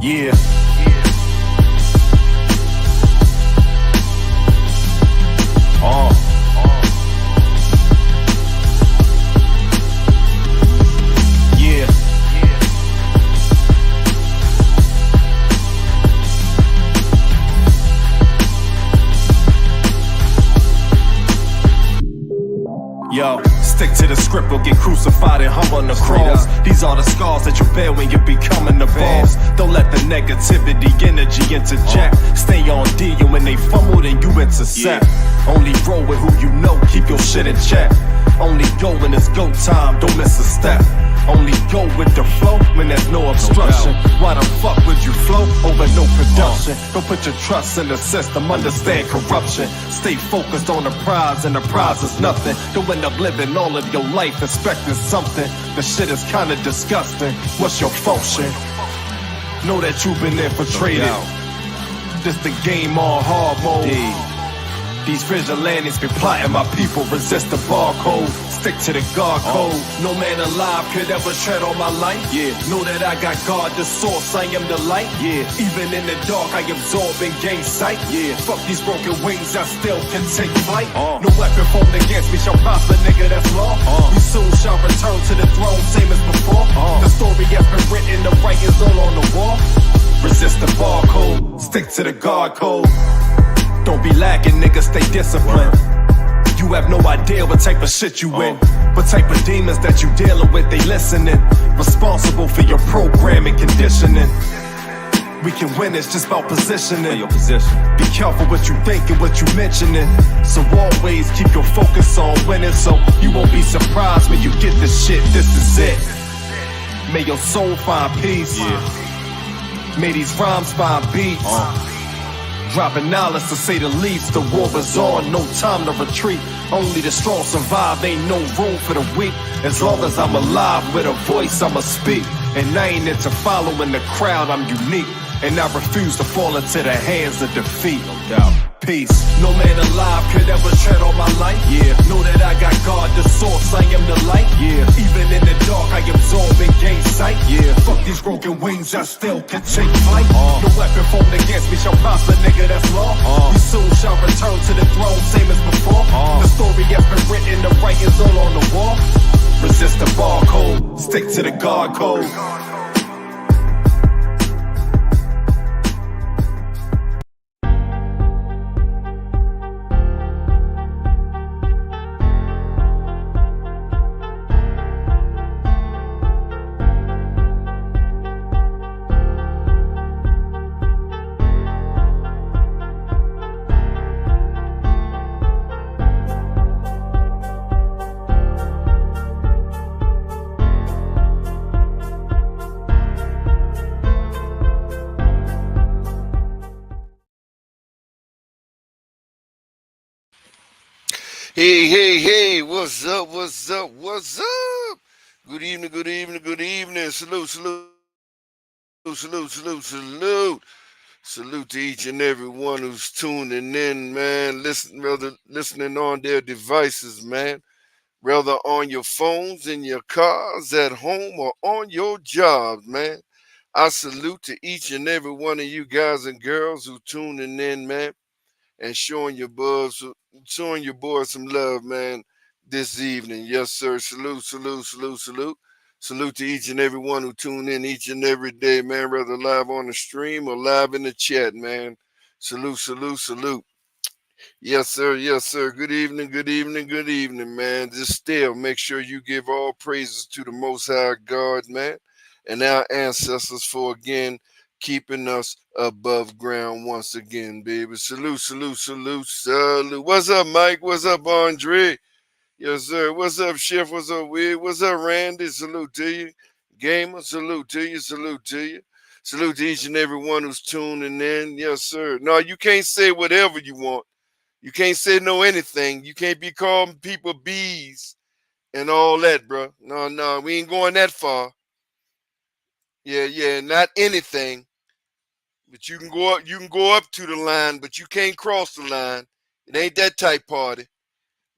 Yeah. Yeah. Yo, stick to the script or get crucified and hung on the cross. These are the scars that you bear when you're becoming the boss. Don't let the negativity energy interject. Stay on D and when they fumble then you intercept. Only roll with who you know, keep your shit in check. Only go when it's go time, don't miss a step. Only go with the flow when there's no obstruction. Why the fuck would you flow over no production? Don't put your trust in the system, understand corruption. Stay focused on the prize and the prize is nothing. Don't end up living all of your life expecting something. The shit is kinda disgusting. What's your function? Know that you've been infiltrated. This the game on hard mode. These vigilantes be plotting my people, resist the barcode. Stick to the guard code. No man alive could ever tread on my life. Know that I got God the source, I am the light. Even in the dark I absorb and gain sight. Fuck these broken wings, I still can take flight. No weapon formed against me shall prosper, nigga, that's law. We soon shall return to the throne, same as before. The story has been written, the writing's all on the wall. Resist the barcode, stick to the guard code. Don't be lacking, nigga, stay disciplined. You have no idea what type of shit you in. What type of demons that you dealing with, they listening. Responsible for your programming, conditioning. We can win, it's just about positioning. Be careful what you think and what you mentioning. So always keep your focus on winning, so you won't be surprised when you get this shit. This is it. May your soul find peace. May these rhymes find beats. Dropping knowledge to say the least. The war is on, no time to retreat. Only the strong survive, ain't no room for the weak. As long as I'm alive with a voice, I'ma speak. And I ain't into following the crowd, I'm unique. And I refuse to fall into the hands of defeat. No doubt. Peace. No man alive could ever tread on my life. Know that I got God the source, I am the light. Even in the dark I absorb and gain sight. Fuck these broken wings, I still can take flight. No weapon formed against me shall prosper, nigga, that's law. We soon shall return to the throne, same as before. The story has been written, the writing's all on the wall. Resist the barcode, stick to the guard code. Hey, what's up? Good evening. Salute to each and every one who's tuning in, man. Listening on their devices, man. Whether on your phones, in your cars, at home, or on your jobs, man. I salute to each and every one of you guys and girls who tuning in, man. And showing your boys some love, man, this evening. Yes, sir. Salute. Salute to each and every one who tune in each and every day, man, whether live on the stream or live in the chat, man. Salute. Yes, sir. Good evening, man. Just still make sure you give all praises to the Most High God, man, and our ancestors for again keeping us above ground once again, baby. Salute. What's up, Mike? What's up, Andre? Yes, sir. What's up, Chef? What's up, Wig? What's up, Randy? Salute to you. Gamer, salute to you. Salute to each and every one who's tuning in. Yes, sir. No, you can't say whatever you want. You can't say no anything. You can't be calling people bees and all that, bro. No, we ain't going that far. Yeah, not anything. But you can go up to the line, but you can't cross the line. It ain't that type party.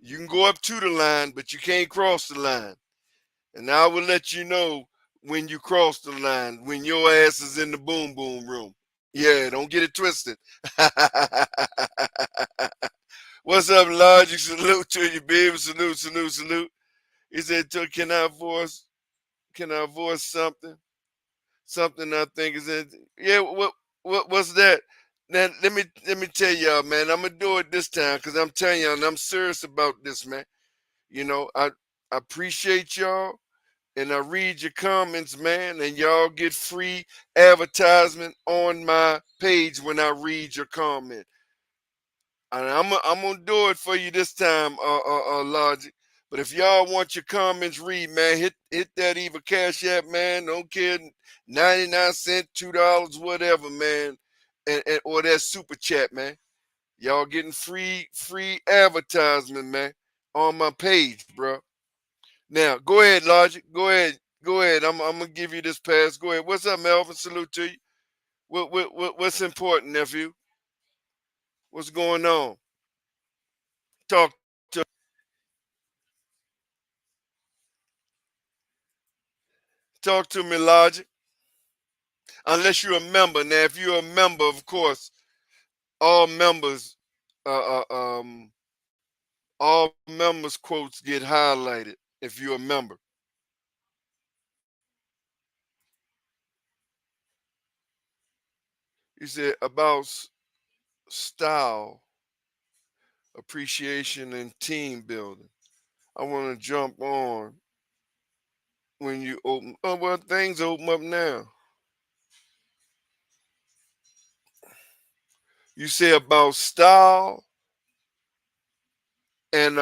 You can go up to the line, but you can't cross the line. And I will let you know when you cross the line, when your ass is in the boom boom room. Yeah, don't get it twisted. What's up, Logic? Salute to you, baby. Salute, salute, salute. He said, can I voice something? Something I think is in. Yeah, what's that? Now let me tell y'all, man. I'm gonna do it this time because I'm telling y'all, and I'm serious about this, man. You know, I appreciate y'all, and I read your comments, man, and y'all get free advertisement on my page when I read your comment. And I'm gonna do it for you this time, Logic. But if y'all want your comments read, man, hit that either Cash App, man. Don't care, 99 cents, $2, whatever, man, and or that super chat, man. Y'all getting free advertisement, man, on my page, bro. Now go ahead, Logic. Go ahead. I'm gonna give you this pass. Go ahead. What's up, Melvin? Salute to you. What's important, nephew? What's going on? Talk to Talk to me, Logic. Unless you're a member. Now, if you're a member, of course, all members, uh, uh, um, all members' quotes get highlighted. If you're a member, you said about style, appreciation, and team building. I want to jump on when you open. Oh well, things open up now. You say about style and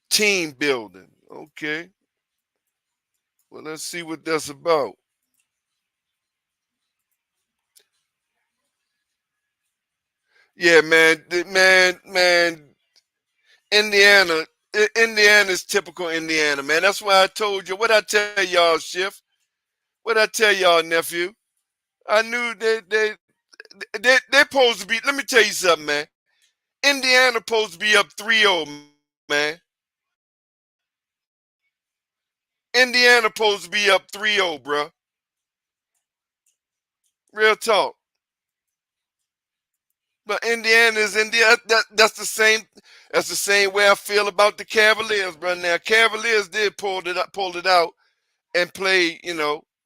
team building. Okay. Well, let's see what that's about. Yeah, man, man. Indiana, Indiana is typical Indiana, man. That's why I told you. What I tell y'all, Shift? What I tell y'all, nephew? I knew they supposed to be. Let me tell you something, man. Indiana supposed to be up 3-0, man. Indiana supposed to be up 3-0, bro. Real talk. But Indiana is Indiana. That's the same. That's the same way I feel about the Cavaliers, bro. Now Cavaliers did pulled it out, and play.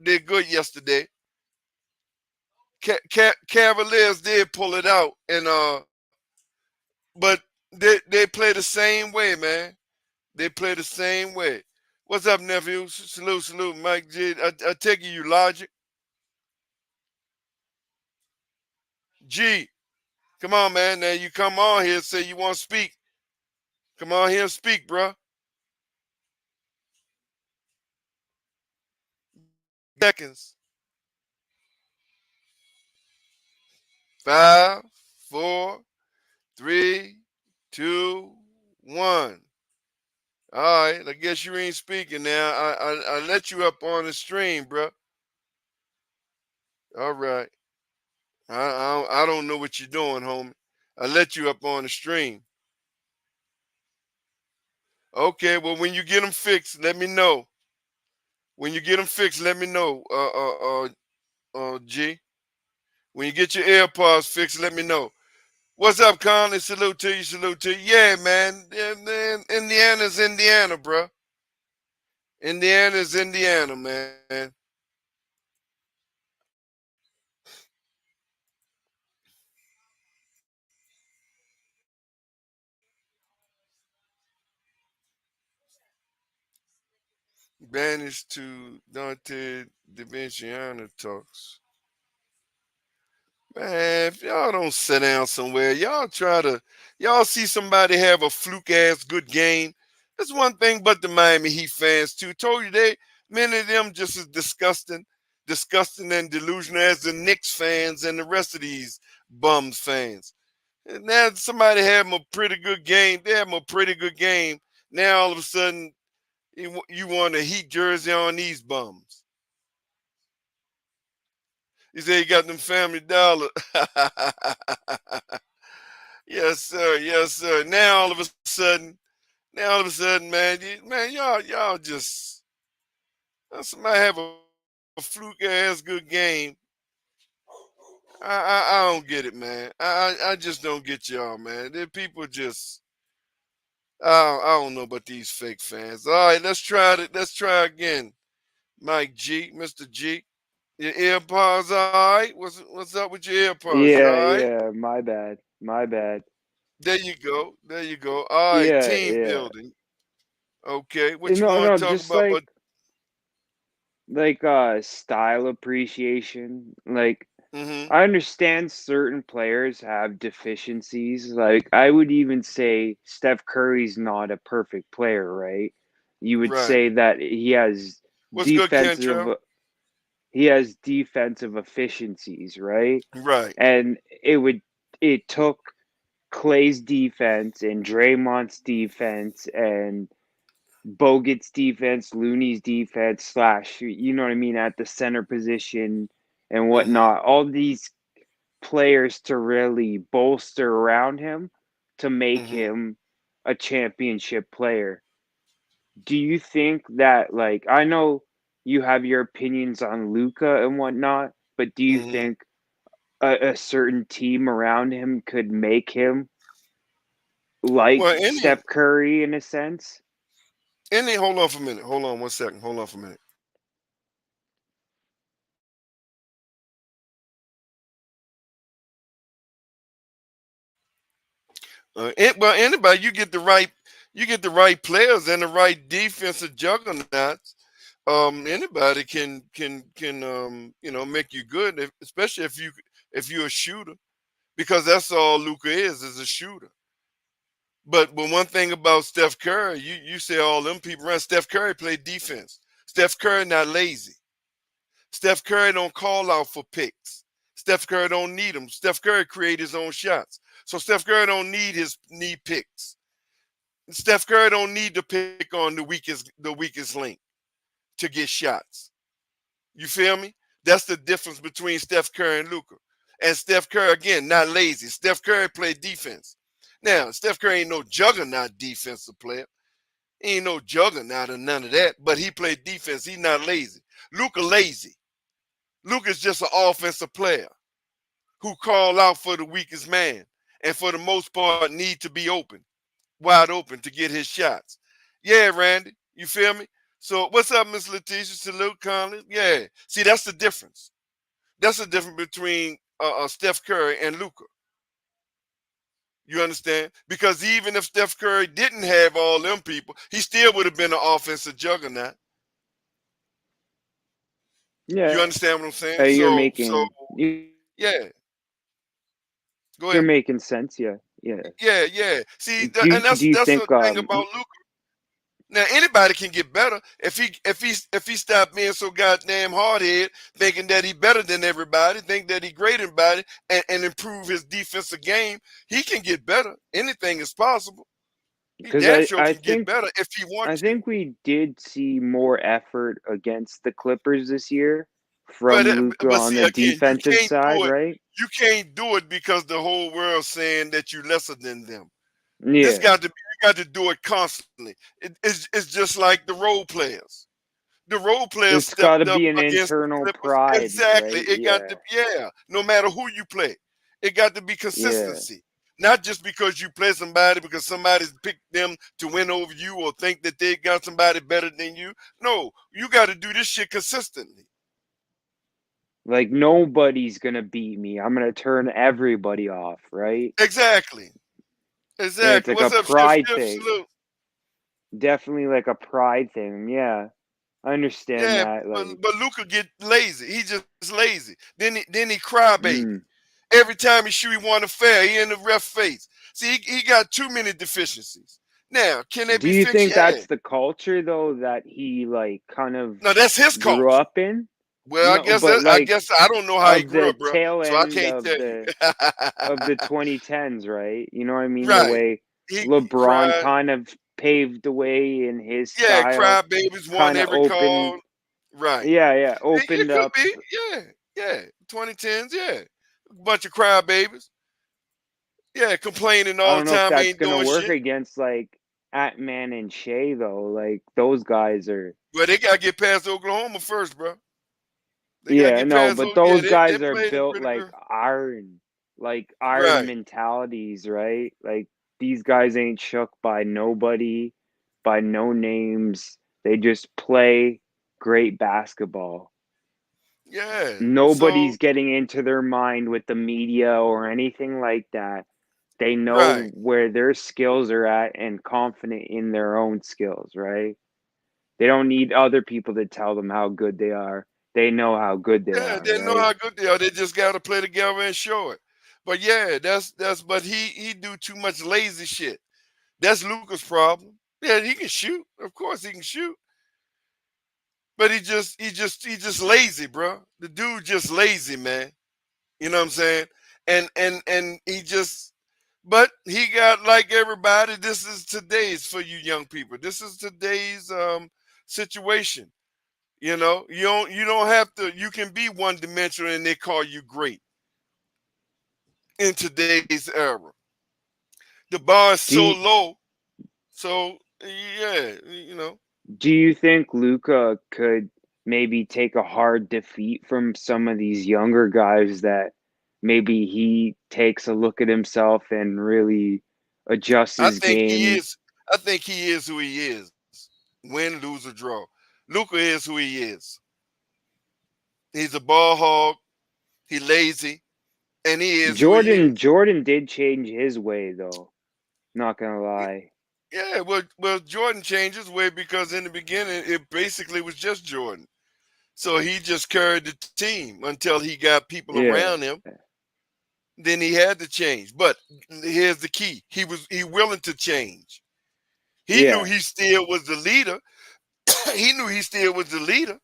Did good yesterday. Cavaliers did pull it out, and but they play the same way, man. They play the same way. What's up, nephew? Salute, salute, Mike G. I take you Logic. G, come on, man. Now you come on here and say you want to speak. Come on here and speak, bro. Seconds. 5, 4, 3, 2, 1. All right, I guess you ain't speaking now. I let you up on the stream, bro. All right. I don't know what you're doing, homie. I let you up on the stream. Okay, well, when you get them fixed, let me know. When you get them fixed, let me know, G. When you get your AirPods fixed, let me know. What's up, Conley? Salute to you, salute to you. Yeah, man. Yeah, man. Indiana's Indiana, bro. Indiana's Indiana, man. Banished to Dante DiVinciano talks. Man, if y'all don't sit down somewhere, y'all see somebody have a fluke ass good game. That's one thing but the Miami Heat fans too. Told you many of them just as disgusting and delusional as the Knicks fans and the rest of these bums fans. And now somebody have them a pretty good game. They have them a pretty good game. Now all of a sudden you want a Heat jersey on these bums. He said he got them Family Dollar. Yes, sir. Yes, sir. Now all of a sudden, man, y'all just Somebody have a fluke ass good game. I don't get it, man. I just don't get y'all, man. The people just I don't know about these fake fans. All right, let's try it. Let's try again. Mike G, Mr. G. Your AirPods all right? What's up with your AirPods? You Yeah, all right? yeah, my bad. My bad. There you go. There you go. All right, Yeah, team yeah. building. Okay, what you No, want no, to talk just about? like style appreciation. Like Mm-hmm. I understand certain players have deficiencies. Like I would even say Steph Curry's not a perfect player, right? You would Right. say that What's good, Ken defensive Travel? he has defensive efficiencies, right? Right. And it took Clay's defense and Draymond's defense and Bogut's defense, Looney's defense, slash, you know what I mean, at the center position and Mm-hmm. whatnot. All these players to really bolster around him to make Mm-hmm. him a championship player. Do you think that, like, I know you have your opinions on Luca and whatnot, but do you Mm-hmm. think a certain team around him could make him like Well, Steph Curry in a sense? any hold on for a minute. Hold on one second. Hold on for a minute. Well, anybody, you get the right players and the right defensive juggernauts. Anybody can make you good, especially if you're a shooter, because that's all Luca is a shooter. But one thing about Steph Curry, you say all them people run. Steph Curry play defense. Steph Curry not lazy. Steph Curry don't call out for picks. Steph Curry don't need them. Steph Curry create his own shots. So Steph Curry don't need picks. Steph Curry don't need to pick on the weakest link to get shots. You feel me? That's the difference between Steph Curry and Luka. And Steph Curry again, not lazy. Steph Curry play defense. Now, Steph Curry ain't no juggernaut defensive player. He ain't no juggernaut or none of that. But he played defense. He not lazy. Luka lazy. Luka's just an offensive player who call out for the weakest man, and for the most part need to be open, wide open to get his shots. Yeah, Randy, you feel me? So what's up, Miss Letitia? Salute, Conley. Yeah. See, that's the difference. That's the difference between Steph Curry and Luka. You understand? Because even if Steph Curry didn't have all them people, he still would have been an offensive juggernaut. You Yeah, understand what I'm saying? you're So making yeah. Go you're ahead. making sense. Yeah, yeah. Yeah, yeah. See, and Do you that's the think thing about Luka. Now anybody can get better if he stop being so goddamn hard head, thinking that he better than everybody, think that he great than everybody, and improve his defensive game. He can get better. Anything is possible. He because damn sure I can get think better if he want I to. think we did see more effort against the Clippers this year But from Luca but on see the again, you defensive can't side, do it. right? You can't do it because the whole world's saying that you lesser than them. This Yeah, got to be you got to do it constantly. It's just like the role players. The role players it's got to stepped up be an against the internal Clippers. pride, Exactly. right? It got Yeah, to yeah. No matter who you play, it got to be yeah. consistency. Not just because you play somebody because somebody's picked them to win over you or think that they got somebody better than you. No, you got to do this shit consistently. Like nobody's gonna beat me. I'm gonna turn everybody off, right? Exactly. And it's Exactly. like a What's up, Shift pride Shift? thing. Salute. Definitely like a pride thing. Yeah, I understand Yeah, that. but Like, but Luca get lazy. He just lazy. Then he cry baby. mm. Every time he shoot, he want to fail. He in the ref face. See, he got too many deficiencies. Now, can they Do be you fixed? think Yeah. that's the culture though that he like kind of No, that's his grew culture. up in? Well, I No, guess but I like guess I don't know how he of grew the up, bro. tail So I end can't tell you. of the 2010s, right? You know what I mean? The Right. way He LeBron cried. kind of paved the way in his Yeah, style, cry babies won kind of every call. opened, Right. yeah, yeah, It opened could up. be. Yeah. Yeah. 2010s. Yeah. Bunch of crybabies. Yeah, complaining I all the don't know if time, that's ain't gonna doing work shit. against like Atman and Shea though. Like those guys are. But they gotta get past Oklahoma first, bro. They gotta Yeah, get no, past. but Yeah, those they guys are played it built pretty good. like iron Right. mentalities, right? Like these guys ain't shook by nobody, by no names. They just play great basketball. Yeah. So Nobody's getting into their mind with the media or anything like that. They right. know where their skills are at and confident in their own skills, right? They don't need other people to tell them how good they are. They know how good they Yeah, are, they know right? how good they are. They just gotta play together and show it. But yeah, that's but he do too much lazy shit. That's Luca's problem. Yeah, he can shoot. Of course he can shoot. But he just lazy, bro. The dude just lazy, man. You know what I'm saying? And he just but he got like everybody, this is today's for you young people. This is today's situation. You don't have to, you can be one dimensional and they call you great in today's era. The bar is Do so you, low. So yeah. do you think Luca could maybe take a hard defeat from some of these younger guys that maybe he takes a look at himself and really adjusts I his think he game? is I think he is who he is. Win, lose, or draw. Luca is who he is. He's a ball hog, he lazy, and he is who he Jordan is. Jordan did change his way though. Not gonna lie. Yeah, well, Jordan changed his way because in the beginning it basically was just Jordan. So he just carried the team until he got people Yeah. around him. Then he had to change. But here's the key: he willing to change. He knew Yeah. he still was the leader. He knew he still was the leader,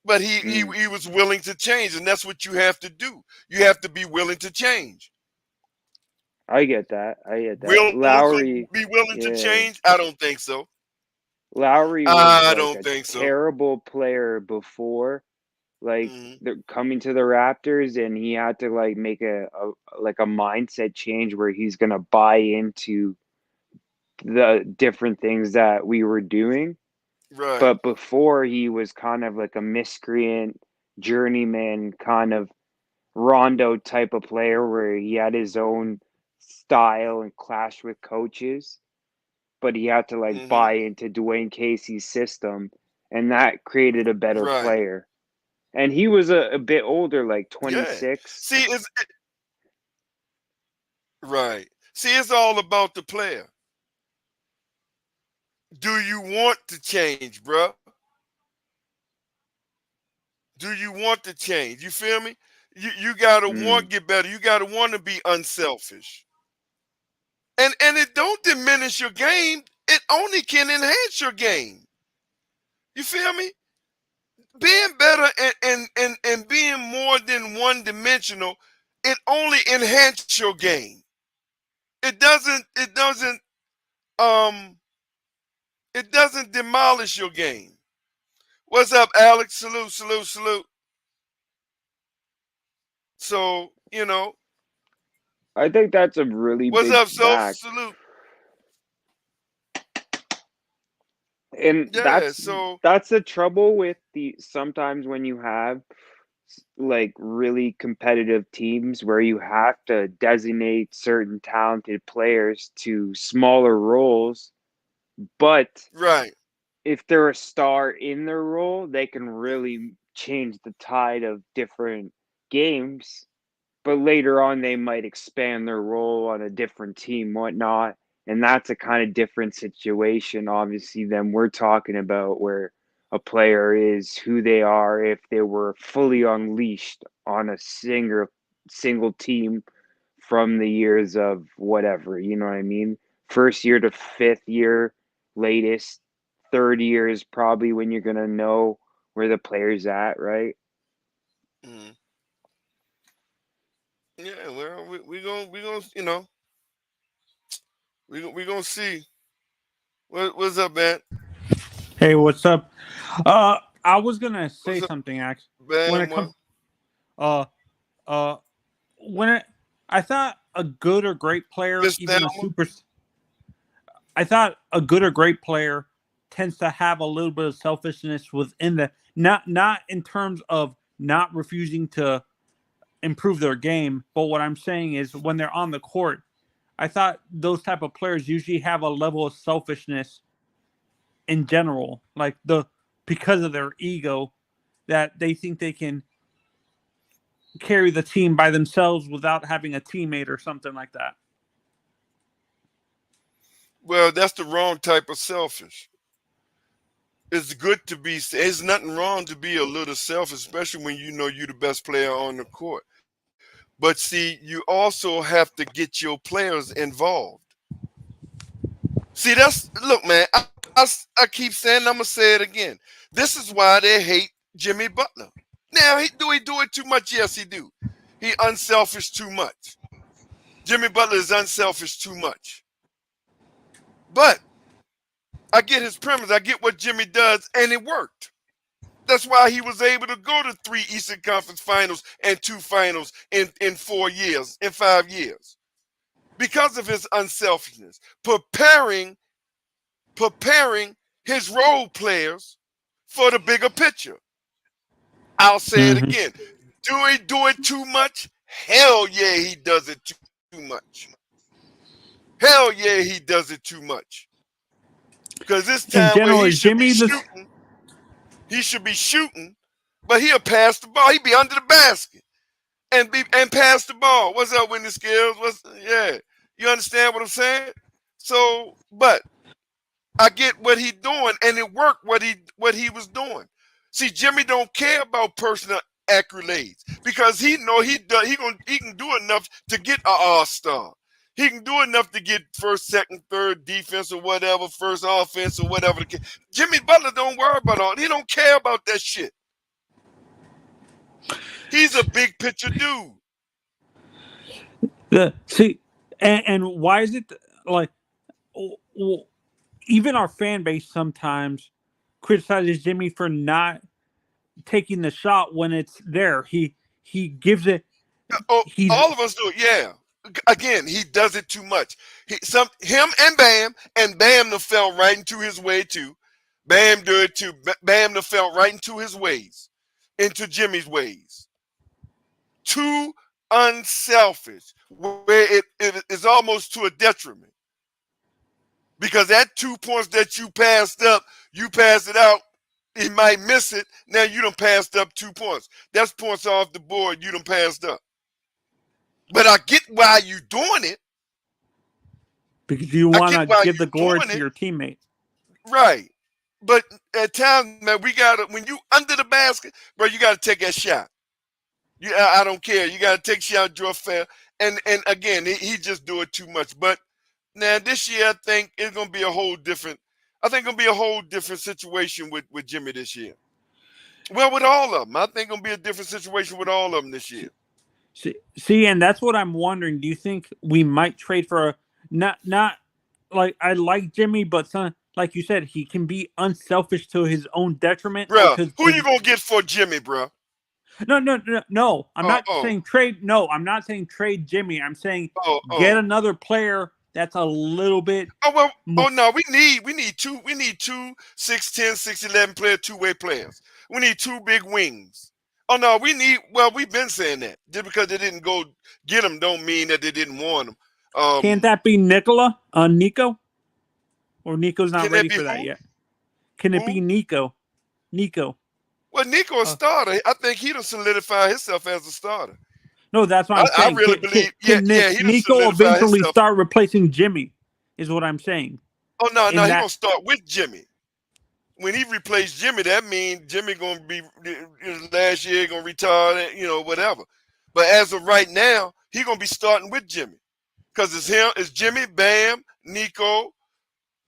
but he, he Mm. he was willing to change, and that's what you have to do. You have to be willing to change. I get that. I get that. Will Luca Lowry, be willing to yeah. change? I don't think so. Lowry was I like don't a think so. terrible player before, like Mhm. coming to the Raptors, and he had to like make a mindset change where he's gonna buy into the different things that we were doing. Right. But before he was kind of like a miscreant, journeyman kind of Rondo type of player where he had his own style and clash with coaches, but he had to like Hmm. buy into Dwayne Casey's system, and that created a better Right. player. And he was a bit older, like Yeah. 26. See, right. See, it's all about the player. Do you want to change, bruh? Do you want to change? You feel me? You gotta want Mm, to get better. You gotta want to be unselfish. And it don't diminish your game. It only can enhance your game. You feel me? Being better and being more than one dimensional, it only enhances your game. Um it doesn't demolish your game. What's up, Alex? Salute, salute, salute. So, I think that's a really what's big up, so fact. salute. And Yeah, so that's the trouble with the sometimes when you have like really competitive teams where you have to designate certain talented players to smaller roles, but right. if they're a star in their role, they can really change the tide of different games. But later on, they might expand their role on a different team, whatnot. And that's a kind of different situation, obviously, than we're talking about, where a player is who they are if they were fully unleashed on a single team from the years of whatever, you know what I mean? First year to fifth year, latest, third year is probably when you're gonna know where the player's at, right? Mhm. Yeah, well, we gonna we gonna see. What's up, man? Hey, what's up? I was gonna say What's up, something actually. When man? it What? comes, uh, uh, when it, I thought a good or great player, Miss even a Thelma? super. I thought a good or great player tends to have a little bit of selfishness within the not in terms of not refusing to improve their game, but what I'm saying is when they're on the court, I thought those type of players usually have a level of selfishness in general, like because of their ego, that they think they can carry the team by themselves without having a teammate or something like that. Well, that's the wrong type of selfish. It's good to be. There's nothing wrong to be a little selfish, especially when you know you're the best player on the court. But see, you also have to get your players involved. See, look, man. I keep saying, I'm gonna say it again. This is why they hate Jimmy Butler. Now, he do it too much? Yes, he do. He unselfish too much. Jimmy Butler is unselfish too much. But I get his premise. I get what Jimmy does, and it worked. That's why he was able to go to 3 Eastern Conference Finals and 2 finals in 4 years, in 5 years. Because of his unselfishness, preparing his role players for the bigger picture. I'll say it again. Do he do it too much? Hell yeah, he does it too much. Hell yeah, he does it too much. Because this time where he should be shooting, but he'll pass the ball. He'd be under the basket and pass the ball. What's up, Winning Skills? Yeah. You understand what I'm saying? So, but I get what he's doing, and it worked what he was doing. See, Jimmy don't care about personal accolades because he know he can do enough to get an all-star. He can do enough to get first, second, third defense or whatever, first offense or whatever. Jimmy Butler don't worry about all. He don't care about that shit. He's a big picture dude. See, and why is it like even our fan base sometimes criticizes Jimmy for not taking the shot when it's there. He gives it. All of us do it. Yeah. Again, he does it too much. Him and Bam done fell right into his way too. Bam do it too. Bam done fell right into his ways, into Jimmy's ways. Too unselfish, where it is almost to a detriment. Because that 2 points that you passed up, you pass it out, he might miss it. Now you done passed up 2 points. That's points off the board you done passed up. But I get why you doing it. Because you want to give the glory to your teammate. Right. But at times, man, when you under the basket, bro, you got to take that shot. I don't care. You got to take a shot, draw fair. And again, he just do it too much. But now this year, I think it's going to be a whole different situation with Jimmy this year. Well, with all of them. I think it's going to be a different situation with all of them this year. See, and that's what I'm wondering. Do you think we might trade for not like I like Jimmy, but like you said, he can be unselfish to his own detriment. Bro, who you gonna get for Jimmy, bro? No. I'm not saying trade. No, I'm not saying trade Jimmy. I'm saying get another player that's a little bit. No, we need two 6'10", 6'11" player, two-way players. We need 2 big wings. Oh no, we've been saying that. Just because they didn't go get him don't mean that they didn't want him. Can't that be Nico? Or Nico's not ready for that yet? Can it be Nico? Well, Nico a starter. I think he done solidified himself as a starter. No, that's what I'm saying. I really believe. Can Nico eventually start replacing Jimmy? Is what I'm saying. Oh no, he gonna start with Jimmy. When he replaced Jimmy, that means Jimmy gonna be last year gonna retire, whatever. But as of right now, he gonna be starting with Jimmy, because it's Jimmy, Bam, Nico,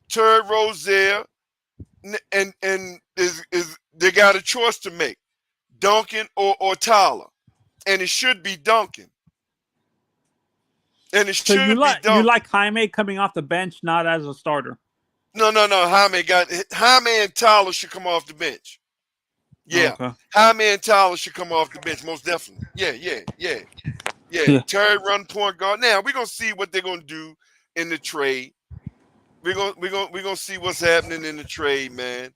Terry Rozier, and they got a choice to make, Duncan or Tyler, and it should be Duncan. And it should be Duncan. You like Jaime coming off the bench, not as a starter. No. Jaime and Tyler should come off the bench. Yeah. Okay. Jaime and Tyler should come off the bench, most definitely. Yeah. Terry run point guard. Now, we're going to see what they're going to do in the trade. we're gonna see what's happening in the trade, man.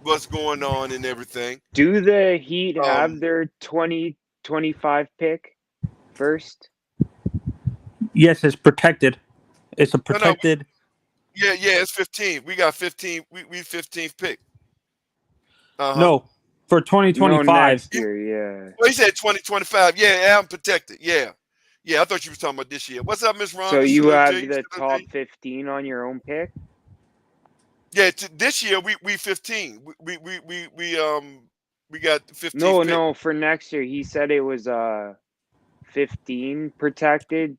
What's going on and everything. Do the Heat have Um, their 2025 pick first? Yes, it's protected. It's a no, protected. yeah, it's 15. We got 15. We 15th pick. No, for No, 2025. next year, yeah. Well, he said 2025. Yeah, I'm protected. Yeah. I thought you was talking about this year. What's up, Miss So Rhonda? you Salute have to you. the Salute to top you. 15 on your own pick? Yeah, this year we 15. We got the 15th pick. No, for next year. He said it was 15 protected.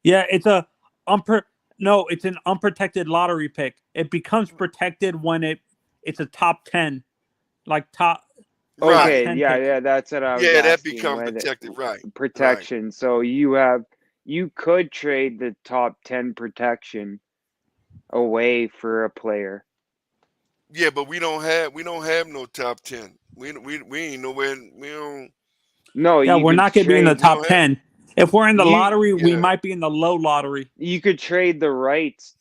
Yeah, it's it's an unprotected lottery pick. It becomes protected when it's a top 10, like top Right. 10 yeah, pick. that's what I was Yeah, that asking. becomes Whether protected. Right. protection. So you could trade the top 10 protection away for a player. Yeah, but we don't have no top 10. We ain't nowhere. We don't. No, Yeah, you we're could not going to be in the trade. We top don't have. 10. If we're in the lottery, we Yeah. might be in the low lottery. You could trade the rights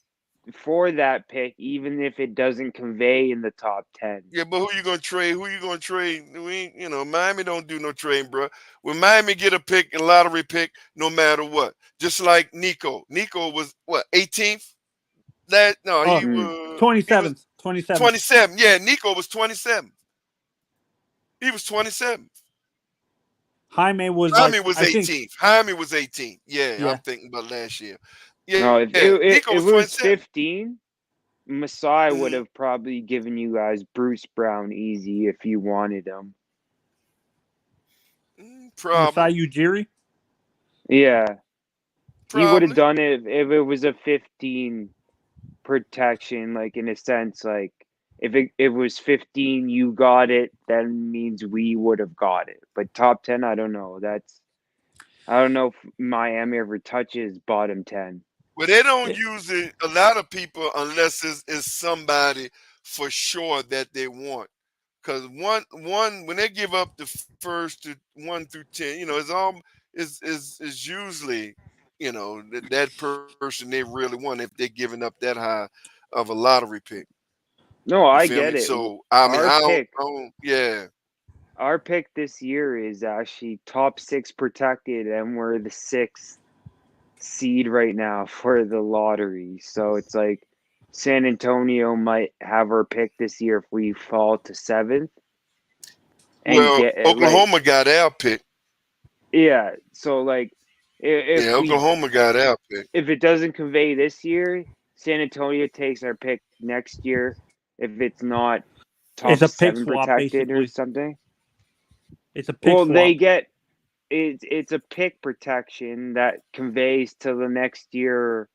for that pick, even if it doesn't convey in the top 10. Yeah, but who you gonna trade? Who you gonna trade? We ain't, Miami don't do no trading, bro. When Miami get a pick, a lottery pick, no matter what. Just like Nico. Nico was what 18th. He was 27th. 27. Yeah, Nico was 27. He was 27. Jaime was Jaime like, was I think, 18th. Jaime was 18th. Yeah, yeah. I'm thinking about last year. No, Yeah, if Nico it was was 27. 15, Masai would Mhm. have probably given you guys Bruce Brown easy if you wanted him. Probably. Masai Ujiri. Yeah, he would have Probably. done it if it was a 15 protection, like in a sense, like if it was 15, you got it, that means we would have got it. But top 10, I don't know. I don't know if Miami ever touches bottom 10. Well, they don't use it. A lot of people, unless it's somebody for sure that they want. Because one when they give up the first to 1 through 10, it's all is usually that person they really want if they're giving up that high of a lottery pick. No, You I feel get me? it. So I mean, Our pick, yeah. our pick this year is actually top 6 protected, and we're the 6th seed right now for the lottery. So it's like San Antonio might have our pick this year if we fall to 7th and Well, get Oklahoma got our pick. yeah. So like if Yeah, Oklahoma got our pick. if it doesn't convey this year, San Antonio takes our pick next year. If it's not It's top a pick 7 swap, protected or basically. something. It's a pick Well, swap. they get it's a pick protection that conveys to the next year.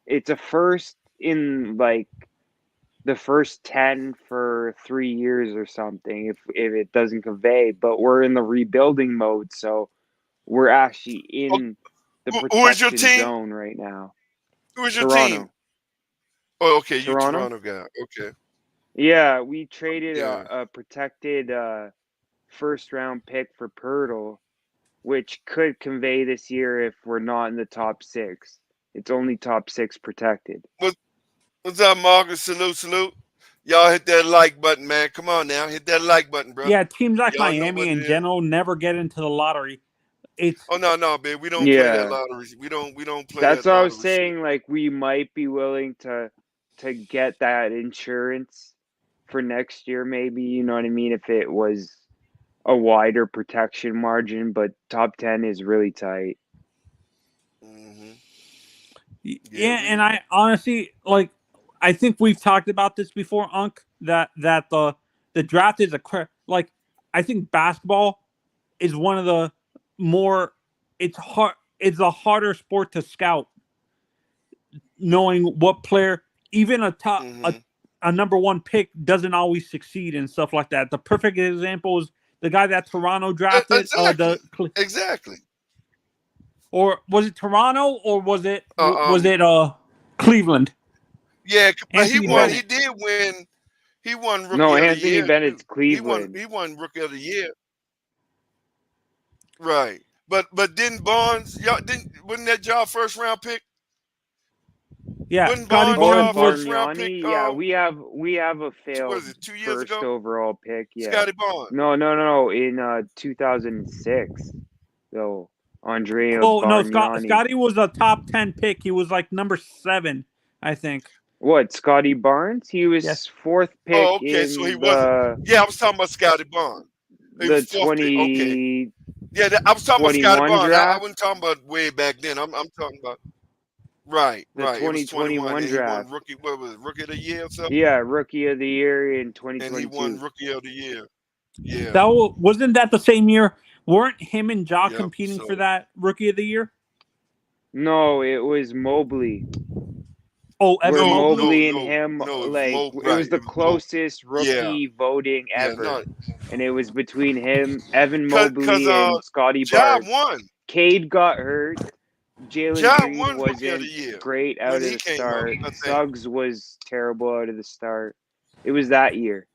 It's a first in like the first 10 for 3 years or something if it doesn't convey, but we're in the rebuilding mode, so we're actually in the Who is your protection team? zone right now. Who is your Toronto. team? Oh, okay, you Toronto? Toronto guy. Okay. Yeah, we traded Yeah. a protected first round pick for Pirtle, which could convey this year if we're not in the top 6. It's only top 6 protected. What's up, Marcus? Salute. Y'all hit that like button, man. Come on now. Hit that like button, bro. Yeah, teams like Y'all know Miami what it in is. general never get into the lottery. It's Oh no, babe. We don't play that lottery. We don't play That's that what I lottery was saying. Like we might be willing to get that insurance for next year, maybe. You know what I mean? If it was a wider protection margin, but top 10 is really tight. Mm-hmm. yeah, and I honestly I think we've talked about this before, Unc. That the draft is I think basketball is one of the more it's a harder sport to scout, knowing what player, even a top a number 1 pick doesn't always succeed and stuff like that. The perfect example is the guy that Toronto drafted. Exactly. Or was it Toronto or was it Cleveland? Yeah, Anthony he won. Bennett. He did win. He won Rookie No, of the Anthony Year. Bennett's Cleveland. He won Rookie of the Year. Right. But didn't Barnes? Wasn't that y'all first round pick? Yeah, Wasn't Scotty Barnes Barnes was. first round pick? Bargnani, yeah, we have a What failed was it, 2 years first ago? overall pick. Yeah, Scotty Barnes. no, in 2006. So Andrea Oh no, Bargnani. Scotty was a top 10 pick. He was like number 7, I think. What, Scotty Barnes? He was Yes. fourth pick Oh, okay. So he in wasn't. Yeah, I was talking about Scotty Barnes. He the was fourth pick. Okay. 2021 Yeah, I was talking about Scotty Barnes. I draft. wasn't talking about way back then. I'm talking about right. The It was 21, 2021 and he won draft. rookie. What was it, rookie of the year or something? Yeah, rookie of the year in And he won 2022. rookie of the year. Yeah. That wasn't that the same year? Weren't him and Ja Yep, competing so- for that rookie of the year? No, it was Mobley. Oh, Evan Where No, Mobley no, and him, no, it was like, Mo- it right, was the it was Mo- closest rookie voting Yeah, ever. no, And it was between him, Evan 'cause, Mobley, and Scotty Ja Barnes. won. Cade got hurt. Jalen Ja Green won rookie of wasn't the year great when out of he the came start. up, I think. Suggs was terrible out of the start. It was that year.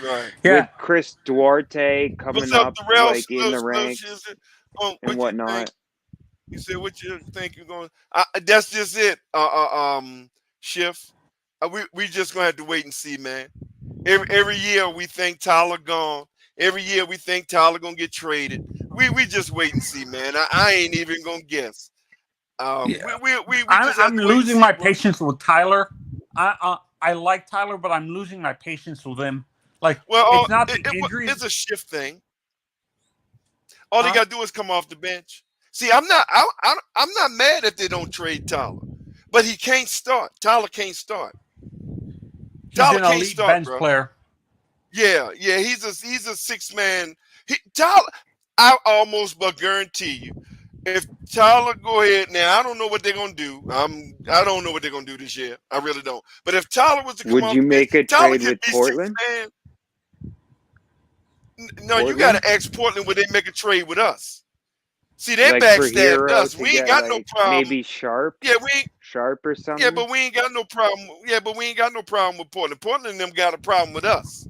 Right. Yeah. With Chris Duarte coming What's up, up Darrell? like in the ranks What and you whatnot. think? You said what you think you're going? That's just it. Shift. We just gonna have to wait and see, man. Every year we think Tyler gone. Every year we think Tyler gonna get traded. We just wait and see, man. I ain't even gonna guess. We just have I'm to wait and losing see, my bro. patience with Tyler. I like Tyler, but I'm losing my patience with him. Like, Well, it's not the injuries. It's a shift thing. All they Huh? gotta do is come off the bench. See, I'm not mad if they don't trade Tyler, but he can't start. Tyler can't start. He's Tyler an can't elite start, bench bro. player. Yeah, he's a 6-man. Tyler, I almost but guarantee you, if Tyler go ahead now, I don't know what they're gonna do. I don't know what they're gonna do this year. I really don't. But if Tyler was to come Would off you the make bench, a Tyler trade could with be Portland? 6-man. No, you Portland? gotta ask Portland would they make a trade with us. See, they Like for backstabbed Hero us. to We ain't get got no like problem. maybe Sharp Yeah, we ain't. or something. Yeah, but we ain't got no problem. Yeah, but we ain't got no problem with Portland. Portland and them got a problem with us.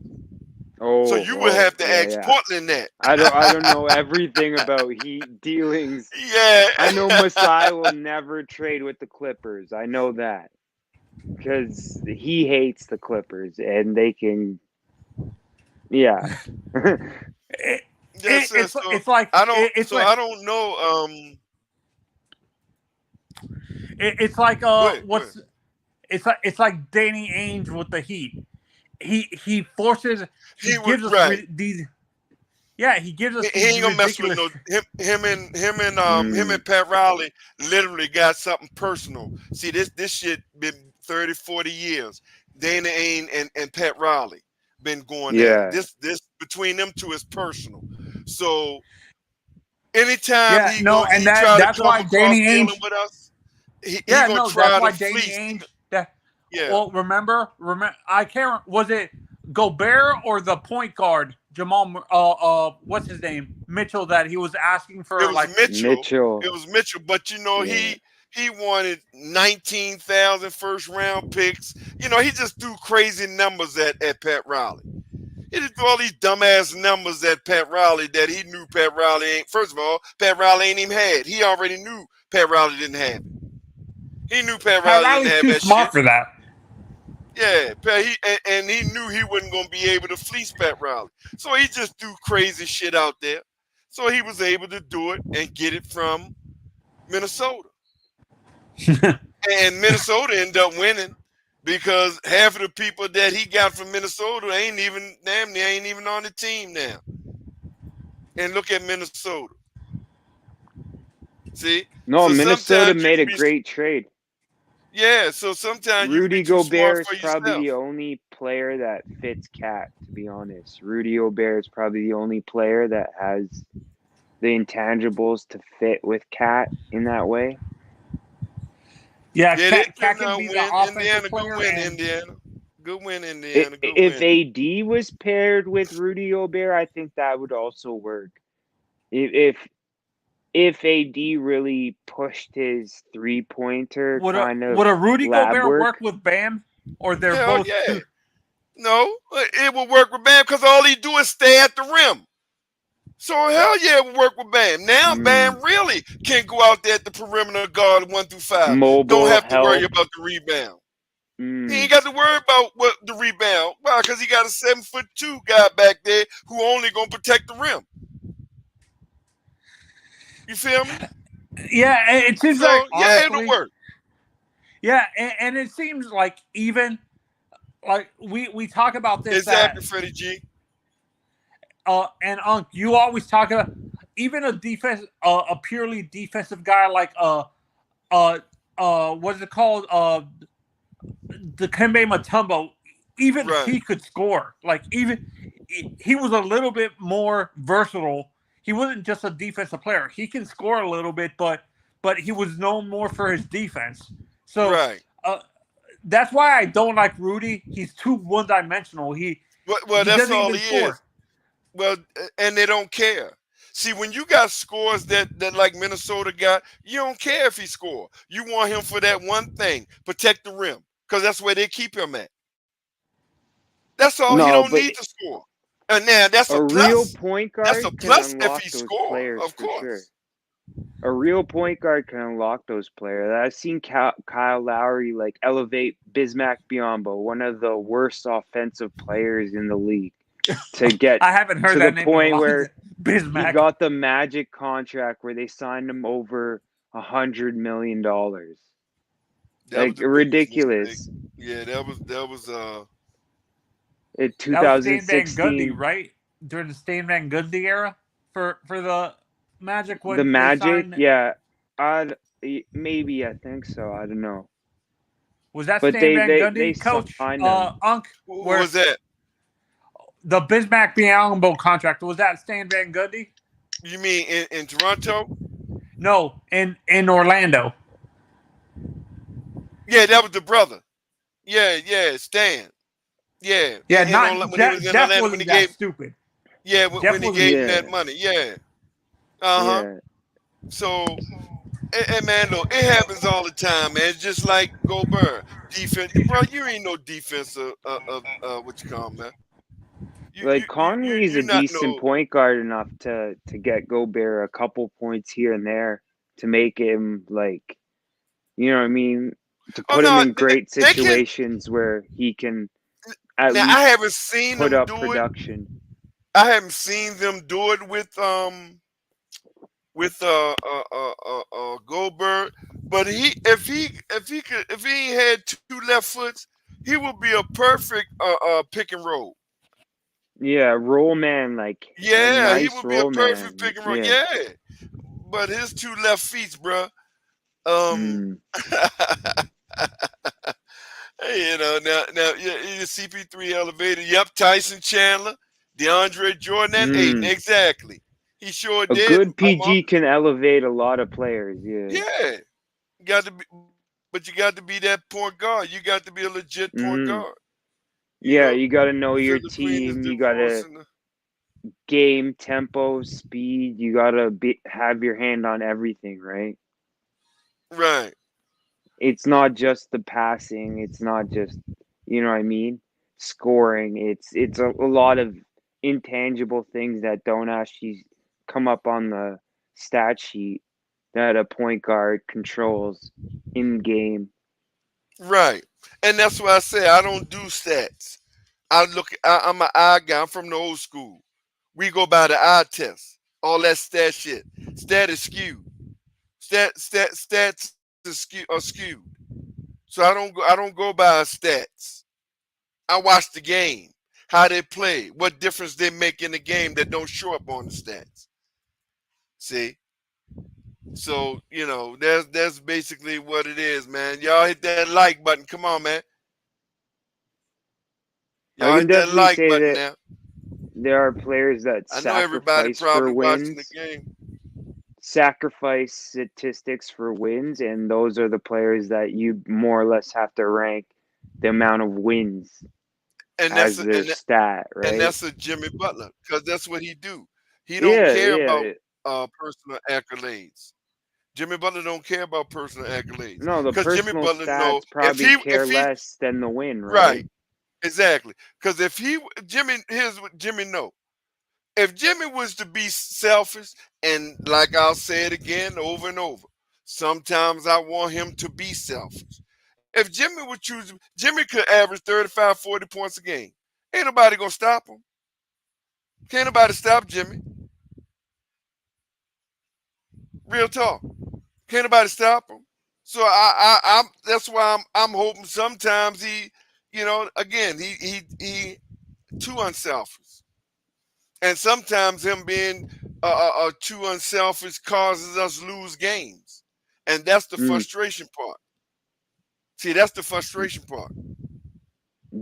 So you would have to ask Portland that. I don't know everything about Heat dealings. Yeah. I know Masai will never trade with the Clippers. I know that. Because he hates the Clippers and they can It's like I don't it's so like I don't know it's like go ahead. it's like Danny Ainge with the Heat. He forces he He gives was us right. these. Yeah, he gives us. He these ain't gonna mess with ridiculous. no him and Pat Riley literally got something personal. See, this shit been 30, 40 years. Dana Ainge and Pat Riley been going at it. This between them two is personal. So anytime that's why Danny Ainge with us, he yeah, gonna no, try that's why to Danny fleece. Ainge. Yeah. Well, remember, I can't. Was it Gobert or the point guard Jamal? What's his name? Mitchell. That he was asking for. It was Mitchell. It was Mitchell, but he wanted 19,000 first round picks. He just threw crazy numbers at Pat Riley. He just threw all these dumbass numbers at Pat Riley that he knew Pat Riley ain't. First of all, Pat Riley ain't even had. He already knew Pat Riley didn't have it. He knew Pat Riley didn't have too that smart shit. for that. Yeah, and he knew he wasn't going to be able to fleece Pat Riley. So he just threw crazy shit out there. So he was able to do it and get it from Minnesota. And Minnesota ended up winning because half of the people that he got from Minnesota ain't even on the team now. And look at Minnesota. See? No, So Minnesota made a great trade. Yeah, so sometimes Rudy you be too smart Gobert for is probably yourself. the only player that fits Cat, to be honest. Rudy Gobert is probably the only player that has the intangibles to fit with Cat in that way. Yeah, Cat can be the offensive player. Good win, Indiana. If AD was paired with Rudy Gobert, I think that would also work. If AD really pushed his 3-pointer Would would a Rudy Gobert work with Bam, or they're Hell both? Yeah. No, it will work with Bam because all he do is stay at the rim. So hell yeah, we'll work with Bam. Now Bam really can go out there at the perimeter guard 1 through 5. Mobile Don't have to worry help. about the rebound. He ain't got to worry about what the rebound. Why? Because he got a 7'2" guy back there who only gonna protect the rim. You feel me? Yeah, it seems So like yeah, honestly, it'll work. Yeah, and it seems like even like we talk about this Exactly, Freddie G. and you always talk about even a defense a purely defensive guy like what's it called the Kembe Mutombo, even Right. he could score. Like even he was a little bit more versatile. He wasn't just a defensive player. He can score a little bit, but he was known more for his defense. So Right. That's why I don't like Rudy. He's too one-dimensional. Well, that's doesn't all even he score. is. Well, and they don't care. See, when you got scores that like Minnesota got, you don't care if he score. You want him for that one thing, protect the rim, because that's where they keep him at. That's all. He don't need to score. And now that's a plus. Real point guard. That's a plus can if unlock he those scores, players of for course. sure. A real point guard can unlock those players. I've seen Kyle Lowry like elevate Bismack Biyombo, one of the worst offensive players in the league, to get I haven't heard to that the name point in a while. where Bismack. he got the Magic contract where they signed him over $100 million. Like ridiculous. Yeah, that was in That was Stan 2016. Van Gundy, right? During the Stan Van Gundy era for the Magic. When The they Magic, signed, yeah. Maybe I think so. I don't know. was that But Stan Van they Gundy, coach? signed him. Who was that? The Bismack Biyombo contract, was that Stan Van Gundy? You mean in Toronto? No, in Orlando. Yeah, that was the brother. Yeah, Stan. Yeah. Not when he was in Jeff Orlando, wasn't when he that gave stupid. when he gave him that money. Yeah. Yeah. So and man, look, it happens all the time, man. It's just like Gobert. Defense, bro, you ain't no defensive what you call him, man. Conley's a decent point guard enough to get Gobert a couple points here and there to make him like, you know what I mean, to put him in great situations where he can at least I haven't seen put them up do production. I haven't seen them do it with Goldberg, but if he ain't had two left foots, he would be a perfect pick and roll. Yeah, roll man, like yeah, nice he would be a perfect man. pick and roll. Yeah, but his two left feet, bro. You know, now CP3 elevated. Yep, Tyson Chandler, DeAndre Jordan, and Ayton. Exactly. He sure did. A good PG can elevate a lot of players. Yeah. You got to be, but you got to be that point guard. You got to be a legit point guard. You got to know your team. You got to game, tempo, speed. You got to have your hand on everything, right? Right. It's not just the passing. It's not just, you know what I mean, scoring. It's a lot of intangible things that don't actually come up on the stat sheet that a point guard controls in game. Right. And that's why I say I don't do stats. I'm an eye guy. I'm from the old school. We go by the eye test. All that stat shit. Stat is skewed. Stats are skewed. So I don't go by stats. I watch the game, how they play, what difference they make in the game that don't show up on the stats. See? So, you know, that's basically what it is, man. Y'all hit that like button. Come on, man. Y'all hit that like button now. There are players that I know everybody probably watching the game. Sacrifice statistics for wins, and those are the players that you more or less have to rank the amount of wins as their stat, right? And that's a Jimmy Butler, because that's what he do. He don't care about personal accolades. Jimmy Butler don't care about personal accolades. No, the personal Jimmy Butler stats probably care less than the win, right? Right, exactly. Because here's what Jimmy know. If Jimmy was to be selfish, and like I'll say it again over and over, sometimes I want him to be selfish. If Jimmy would choose, Jimmy could average 35, 40 points a game. Ain't nobody going to stop him. Can't nobody stop Jimmy. Real talk. Can't nobody stop him. So I'm that's why I'm hoping sometimes he, again, he too unselfish. And sometimes him being too unselfish causes us lose games. And that's the frustration part. See, that's the frustration part.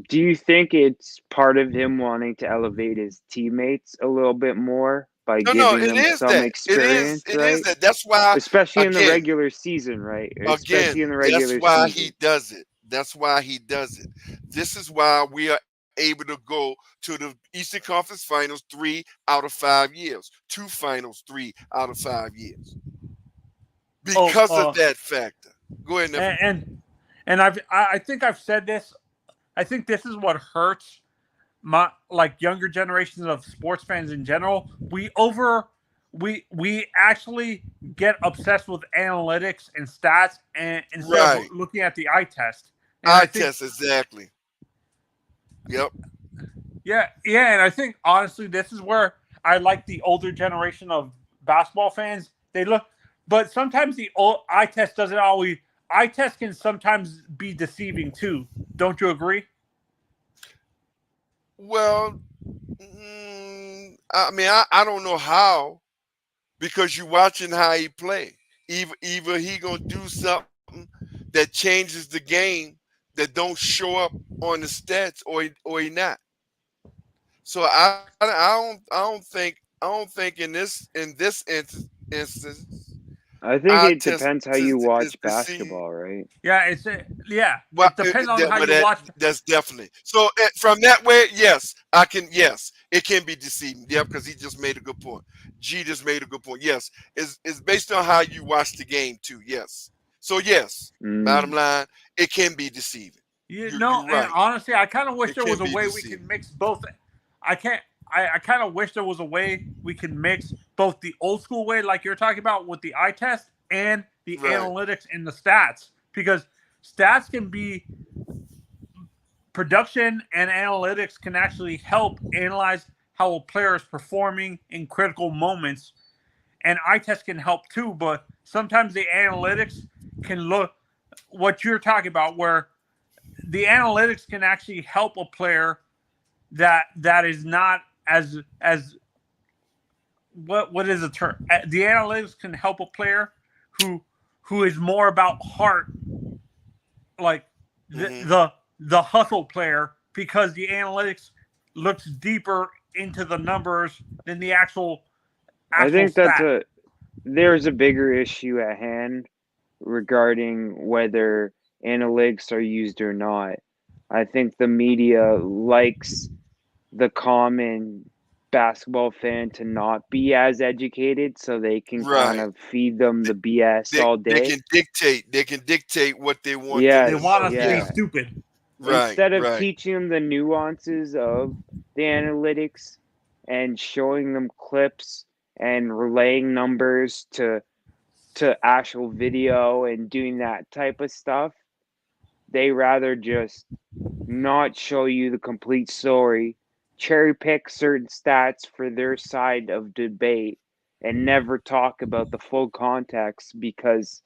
Do you think it's part of him wanting to elevate his teammates a little bit more by No, giving it them is some that. experience, It right? is that. That's why, Especially in the again, regular season, right? Especially again, in the that's regular why season. he does it. That's why he does it. This is why we are able to go to the Eastern Conference Finals 3 out of 5 years. 2 finals 3 out of 5 years. Because of that factor. Go ahead, Nephew. And I think I've said this. I think this is what hurts my younger generations of sports fans in general. We actually get obsessed with analytics and stats and instead of looking at the eye test. And eye test, exactly. Yep. Yeah, and I think honestly this is where I like the older generation of basketball fans. They look, but sometimes the eye test doesn't always. Eye test can sometimes be deceiving too. Don't you agree? Well, I mean, I don't know how, because you're watching how he play. Either he gonna do something that changes the game that don't show up on the stats, or he not. So I don't think in this instance. I think Eye it test depends how is you watch deceiving. basketball, right? Yeah, Well, it depends on how you watch. That's definitely. So from that way, yes, I can. Yes, it can be deceiving. Yeah, because he just made a good point. G just made a good point. Yes, it's based on how you watch the game too. Yes. So yes, bottom line, it can be deceiving. You're right. And honestly, I kind of wish It there can was a be way deceiving. we can mix both. I can't. I kind of wish there was a way we can mix both the old school way, like you're talking about, with the eye test and the analytics and the stats, because stats can be production and analytics can actually help analyze how a player is performing in critical moments, and eye test can help too. But sometimes the analytics can look what you're talking about, where the analytics can actually help a player that is not as what is the term? The analytics can help a player who is more about heart, like the hustle player, because the analytics looks deeper into the numbers than the actual I think stat. There's a bigger issue at hand regarding whether analytics are used or not. I think the media likes the common basketball fan to not be as educated, so they can kind of feed them the BS all day. They can dictate what they want. Yes, they want us to be stupid. Instead of teaching them the nuances of the analytics and showing them clips and relaying numbers to actual video and doing that type of stuff, they rather just not show you the complete story, cherry pick certain stats for their side of debate, and never talk about the full context, because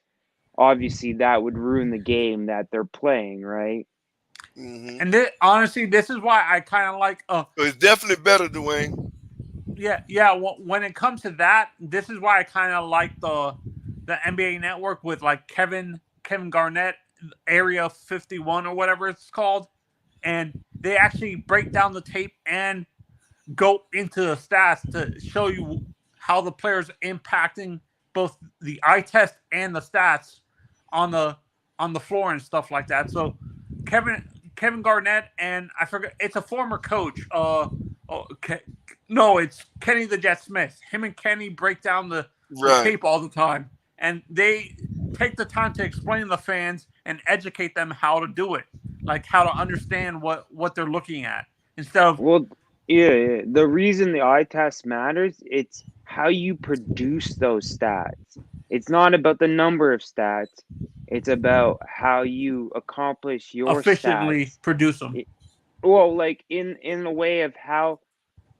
obviously that would ruin the game that they're playing, right? And honestly, this is why I kind of like. It's definitely better, Dwayne. Yeah. When it comes to that, this is why I kind of like the NBA Network with like Kevin Garnett, Area 51 or whatever it's called, and they actually break down the tape and go into the stats to show you how the players impacting both the eye test and the stats on the floor and stuff like that. So Kevin Garnett, and I forget, it's a former coach. No, it's Kenny the Jet Smith. Him and Kenny break down the tape all the time, and they take the time to explain to the fans and educate them how to do it, like how to understand what they're looking at instead of. Well, Yeah. The reason the eye test matters, it's how you produce those stats. It's not about the number of stats. It's about how you accomplish your Efficiently stats. produce them. Well, like in the way of how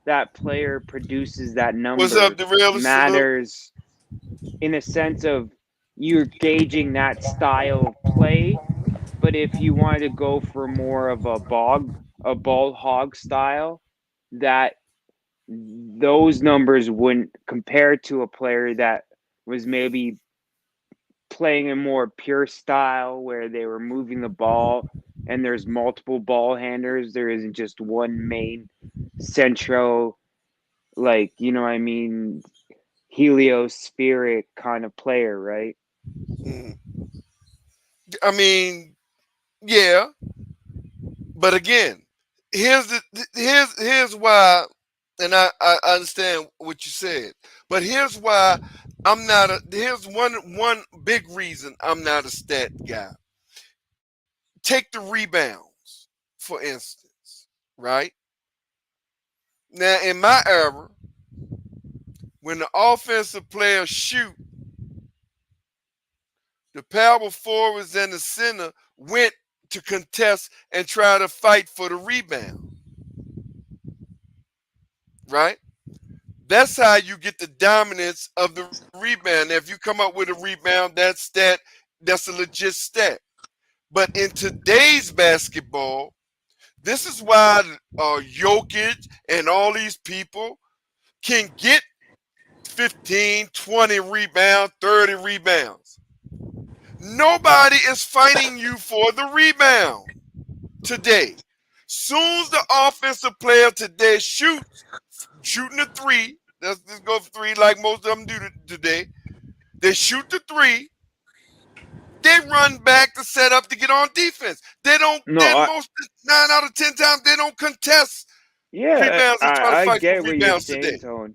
that player produces that What's up, number Derailers? Salute. matters in a sense of you're gauging that style of play. But if you wanted to go for more of a ball hog style, that those numbers wouldn't compare to a player that was maybe playing a more pure style where they were moving the ball and there's multiple ball handlers. There isn't just one main central, like, you know what I mean, heliospheric kind of player, right? Mhm. I mean, yeah, but again, here's why, and I understand what you said, but here's why I'm not a. Here's one big reason I'm not a stat guy. Take the rebounds, for instance, right? Now, in my era, when the offensive players shoot, the power forwards and the center went to contest and try to fight for the rebound, right? That's how you get the dominance of the rebound. Now, if you come up with a rebound, that's a legit stat. But in today's basketball, this is why Jokic and all these people can get 15, 20 rebounds, 30 rebounds. Nobody is fighting you for the rebound today. Soon as the offensive player today shooting the three, let's just go for three like most of them do today. They shoot the three, they run back to set up to get on defense. They don't, No, most 9 out of 10 times, they don't contest yeah, rebounds and try to I fight for get what you're rebounds today. saying, Tone.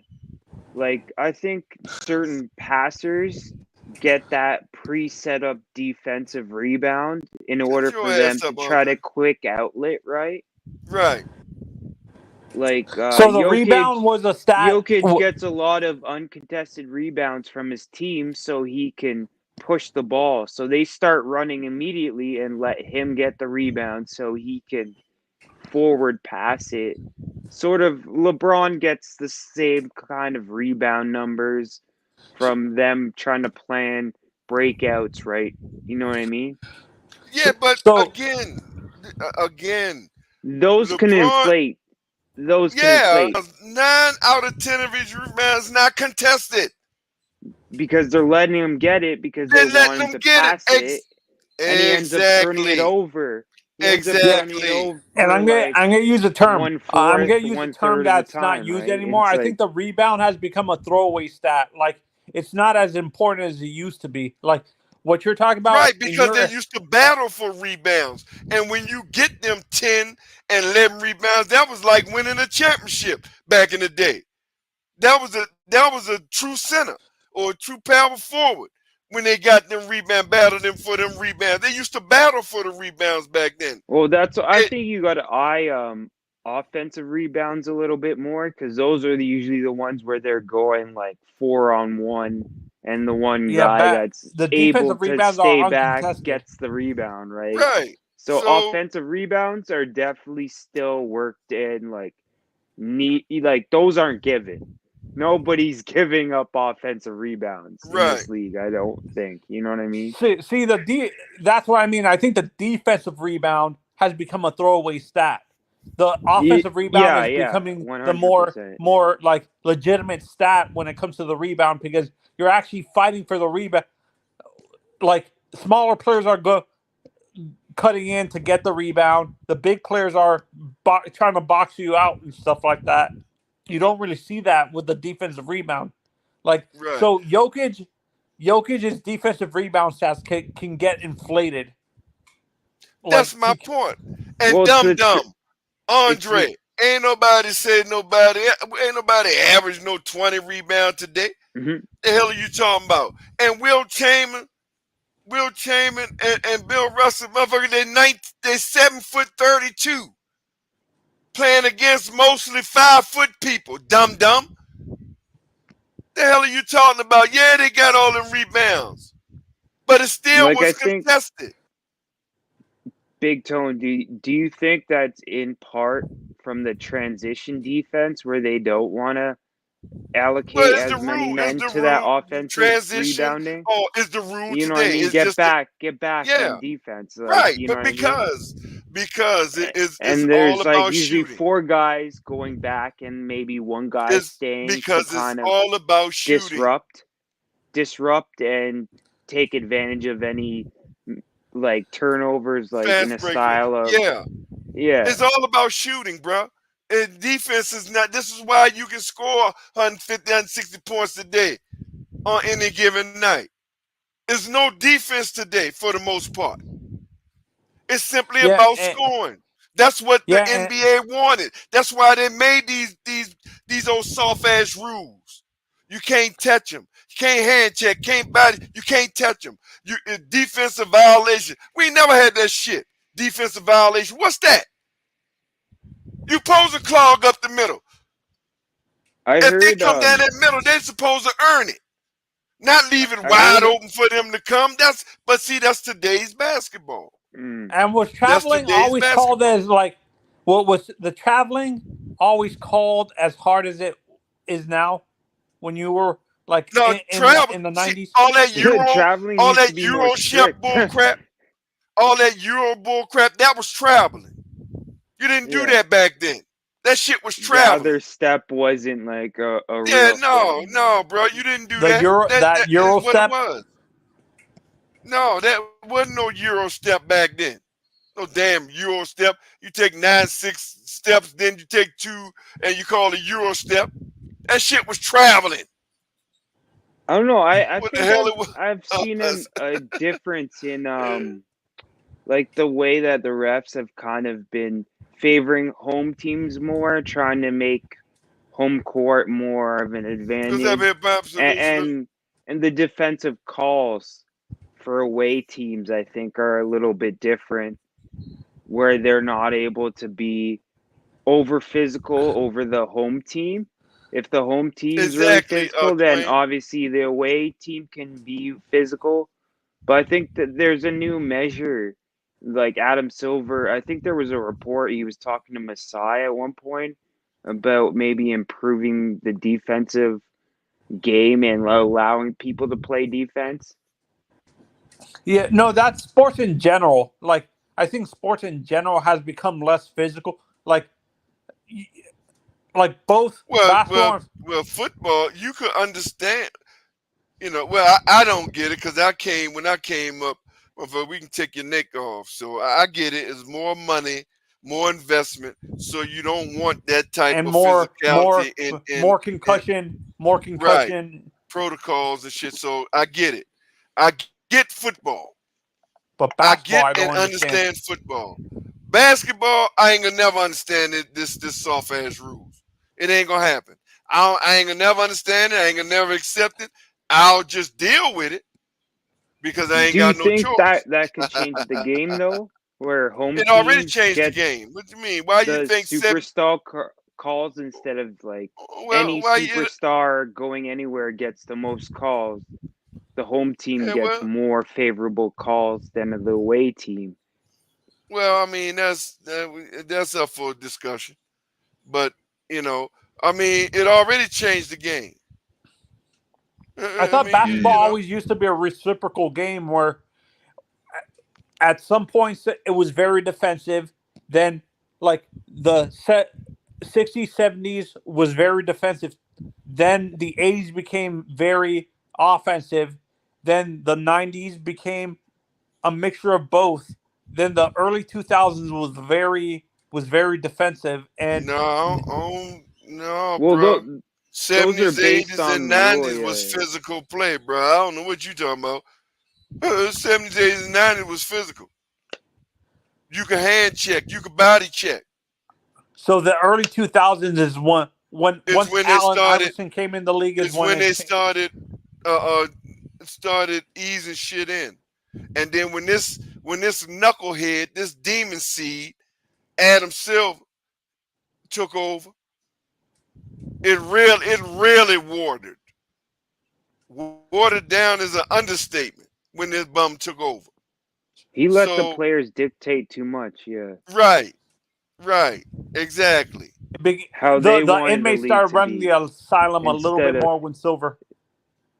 Like, I think certain passers get that pre-set up defensive rebound in order Shut for your them ass to up, try to Andre. quick outlet, right? Right. Like So the rebound was a stat. Jokic gets a lot of uncontested rebounds from his team so he can push the ball. So they start running immediately and let him get the rebound so he can forward pass it. Sort of LeBron gets the same kind of rebound numbers from them trying to plan breakouts, right? You know what I mean? Yeah, but So again, Those can LeBron, inflate. Those can yeah, inflate 9 out of 10 of his rebounds not contested. because they're letting him get it because they They're want letting him them to get it. pass it, and he ends up turning it Exactly. over. He ends up yeah, turning it Exactly. over and like I'm gonna use a term. one I'm fourth, gonna use a one term third of the that's not time, used right? anymore. It's I like, think the rebound has become a throwaway stat. Like it's not as important as it used to be. Like what you're talking about Right, in because they your used to battle for rebounds. And when you get them 10 and 11 rebounds, that was like winning a championship back in the day. That was a true center or a true power forward when they got them rebound, battled them for them rebounds. They used to battle for the rebounds back then. well, I It, think you got to eye offensive rebounds a little bit more because those are usually the ones where they're going like 4-on-1, and the one guy that's the able defensive to rebounds stay are back uncontested. gets the rebound, right? right. So So offensive rebounds are definitely still worked in, like neat, like those aren't given. Nobody's giving up offensive rebounds in right. this league, I don't think. You know what I mean? See that's what I mean. I think the defensive rebound has become a throwaway stat. The offensive rebound is Yeah, becoming the 100%. more like legitimate stat when it comes to the rebound because you're actually fighting for the rebound. Like smaller players are cutting in to get the rebound. The big players are trying to box you out and stuff like that. You don't really see that with the defensive rebound. Like Right. so, Jokic's defensive rebound stats can get inflated. Like That's my point. And Well, Dum Dum, it's the Andre, ain't nobody ain't nobody average no 20 rebound today. mhm. The hell are you talking about? And Will Chamberlain and Bill Russell, motherfucker, they 7'32". playing against mostly 5-foot people, dumb. The hell are you talking about? Yeah, they got all them rebounds, but it still Like, I was think, contested. BigTone, do you think that's in part from the transition defense where they don't want to Well, allocate it's the as many rule. It's men the to that rule. offensive Transition. rebounding? Oh, it's the rule You know what I today. mean? It's just Get back yeah, in defense. Like, right. you know But what I mean? because it's And all there's like about usually shooting. 4 guys going back and maybe 1 guy It's staying to because it's kind of all about shooting. disrupt and take advantage of any like turnovers, like in Fast a breaker. style of Yeah. It's all about shooting, bro. And defense is not. This is why you can score 150, 160 points a day on any given night. There's no defense today for the most part. It's simply Yeah, about scoring. That's what the yeah, NBA wanted. That's why they made these old soft ass rules. You can't touch them. You can't hand check. Can't body. You can't touch them. You defensive violation. We never had that shit. Defensive violation. What's that? You supposed to clog up the middle. I If they heard come down that middle, they're supposed to earn it. Not leave it I wide heard open for them to come. That's today's basketball. and was That's traveling today's always called basketball. as like what was the traveling always called as hard as it is now when you were like No, travel. in the See, 90s? traveling all used to that be more Euro ship strict. bull crap, all that Euro bull crap, that was traveling. You didn't do Yeah. that back then. That shit was The traveling. other step wasn't like a Yeah, real step. no, bro, you didn't do The that. Euro That Euro is what it step. was. No, that wasn't no Euro step back then. No damn Euro step. You take 9-6 steps, then you take 2, and you call it Euro step. That shit was traveling. I don't know. I What the think hell it was? I've seen a difference in like the way that the refs have kind of been favoring home teams more, trying to make home court more of an advantage, and the defensive calls for away teams I think are a little bit different, where they're not able to be over physical over the home team. If the home team's really Exactly, physical, then Dwayne. obviously the away team can be physical. But I think that there's a new measure. Like Adam Silver, I think there was a report he was talking to Masai at one point about maybe improving the defensive game and allowing people to play defense. Yeah, no, that's sports in general. Like I think sports in general has become less physical. Like both basketball. Well, football, you could understand. I don't get it because when I came up, we can take your neck off. So I get it. It's more money, more investment. So you don't want that type And of more physicality more concussion, more right concussion. protocols and shit. So I get it. I get football. But I basketball, get I don't and understand. understand football. Basketball, I ain't gonna never understand this soft ass rules. It ain't gonna happen. I ain't gonna never understand it. I ain't gonna never accept it. I'll just deal with it because I ain't Do you got no think choice. that could change the game though, where home It already teams changed the get game. What do you mean? Why you the think superstar calls instead of like well, any why you superstar going anywhere gets the most calls? The home team yeah, gets more favorable calls than the away team. I mean that's up for discussion. But I mean, it already changed the game. I I thought mean, basketball always used to be a reciprocal game where at some points it was very defensive. Then like the 60s, 70s was very defensive. Then the 80s became very offensive. Then the 90s became a mixture of both. Then the early 2000s was very defensive and no, Well, bro. those are 70s, based 80s, on and rule. 90s was Yeah. physical play, bro. I don't know what you talking about. 70s, 80s, and 90s was physical. You could hand check, you could body check. so the early 2000s is when It's once when they Allen started. Iverson came in the league is It's when when it they started easing shit in, and then when this knucklehead, this demon seed, Adam Silver, took over, it really watered. Watered down is an understatement when this bum took over. He let the So players dictate too much. Yeah, right, exactly. how they The wanted the inmates league started to running be the asylum a little instead bit of more when Silver.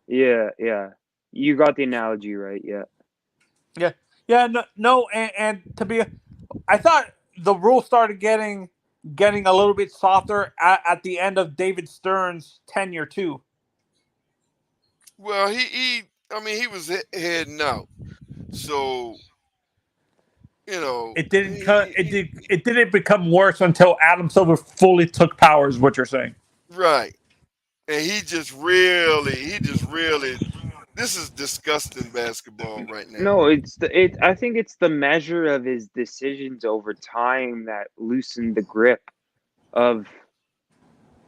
yeah. You got the analogy right. Yeah. Yeah, no, and to be, I thought the rules started getting a little bit softer at the end of David Stern's tenure too. Well, he was heading out, so It didn't cut. It didn't become worse until Adam Silver fully took power. Is what you're saying? right, and he just really. This is disgusting basketball right now. No, it. I think it's the measure of his decisions over time that loosened the grip of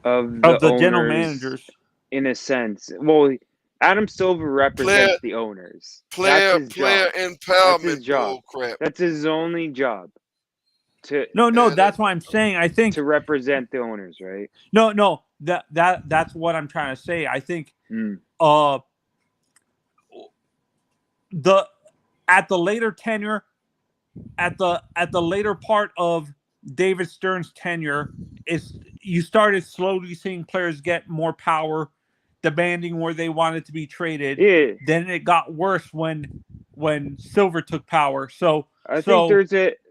the Of the general owners managers. in a sense. Well, Adam Silver Player, represents the owners. That's player, his player job. That's his empowerment job. bull crap. That's his only job to No, And that's what I'm saying. I think represent the owners, right? no, that's what I'm trying to say. I think Mm. the at the later tenure, at the later part of David Stern's tenure, is you started slowly seeing players get more power, demanding where they wanted to be traded. Yeah, Then it got worse when Silver took power. I think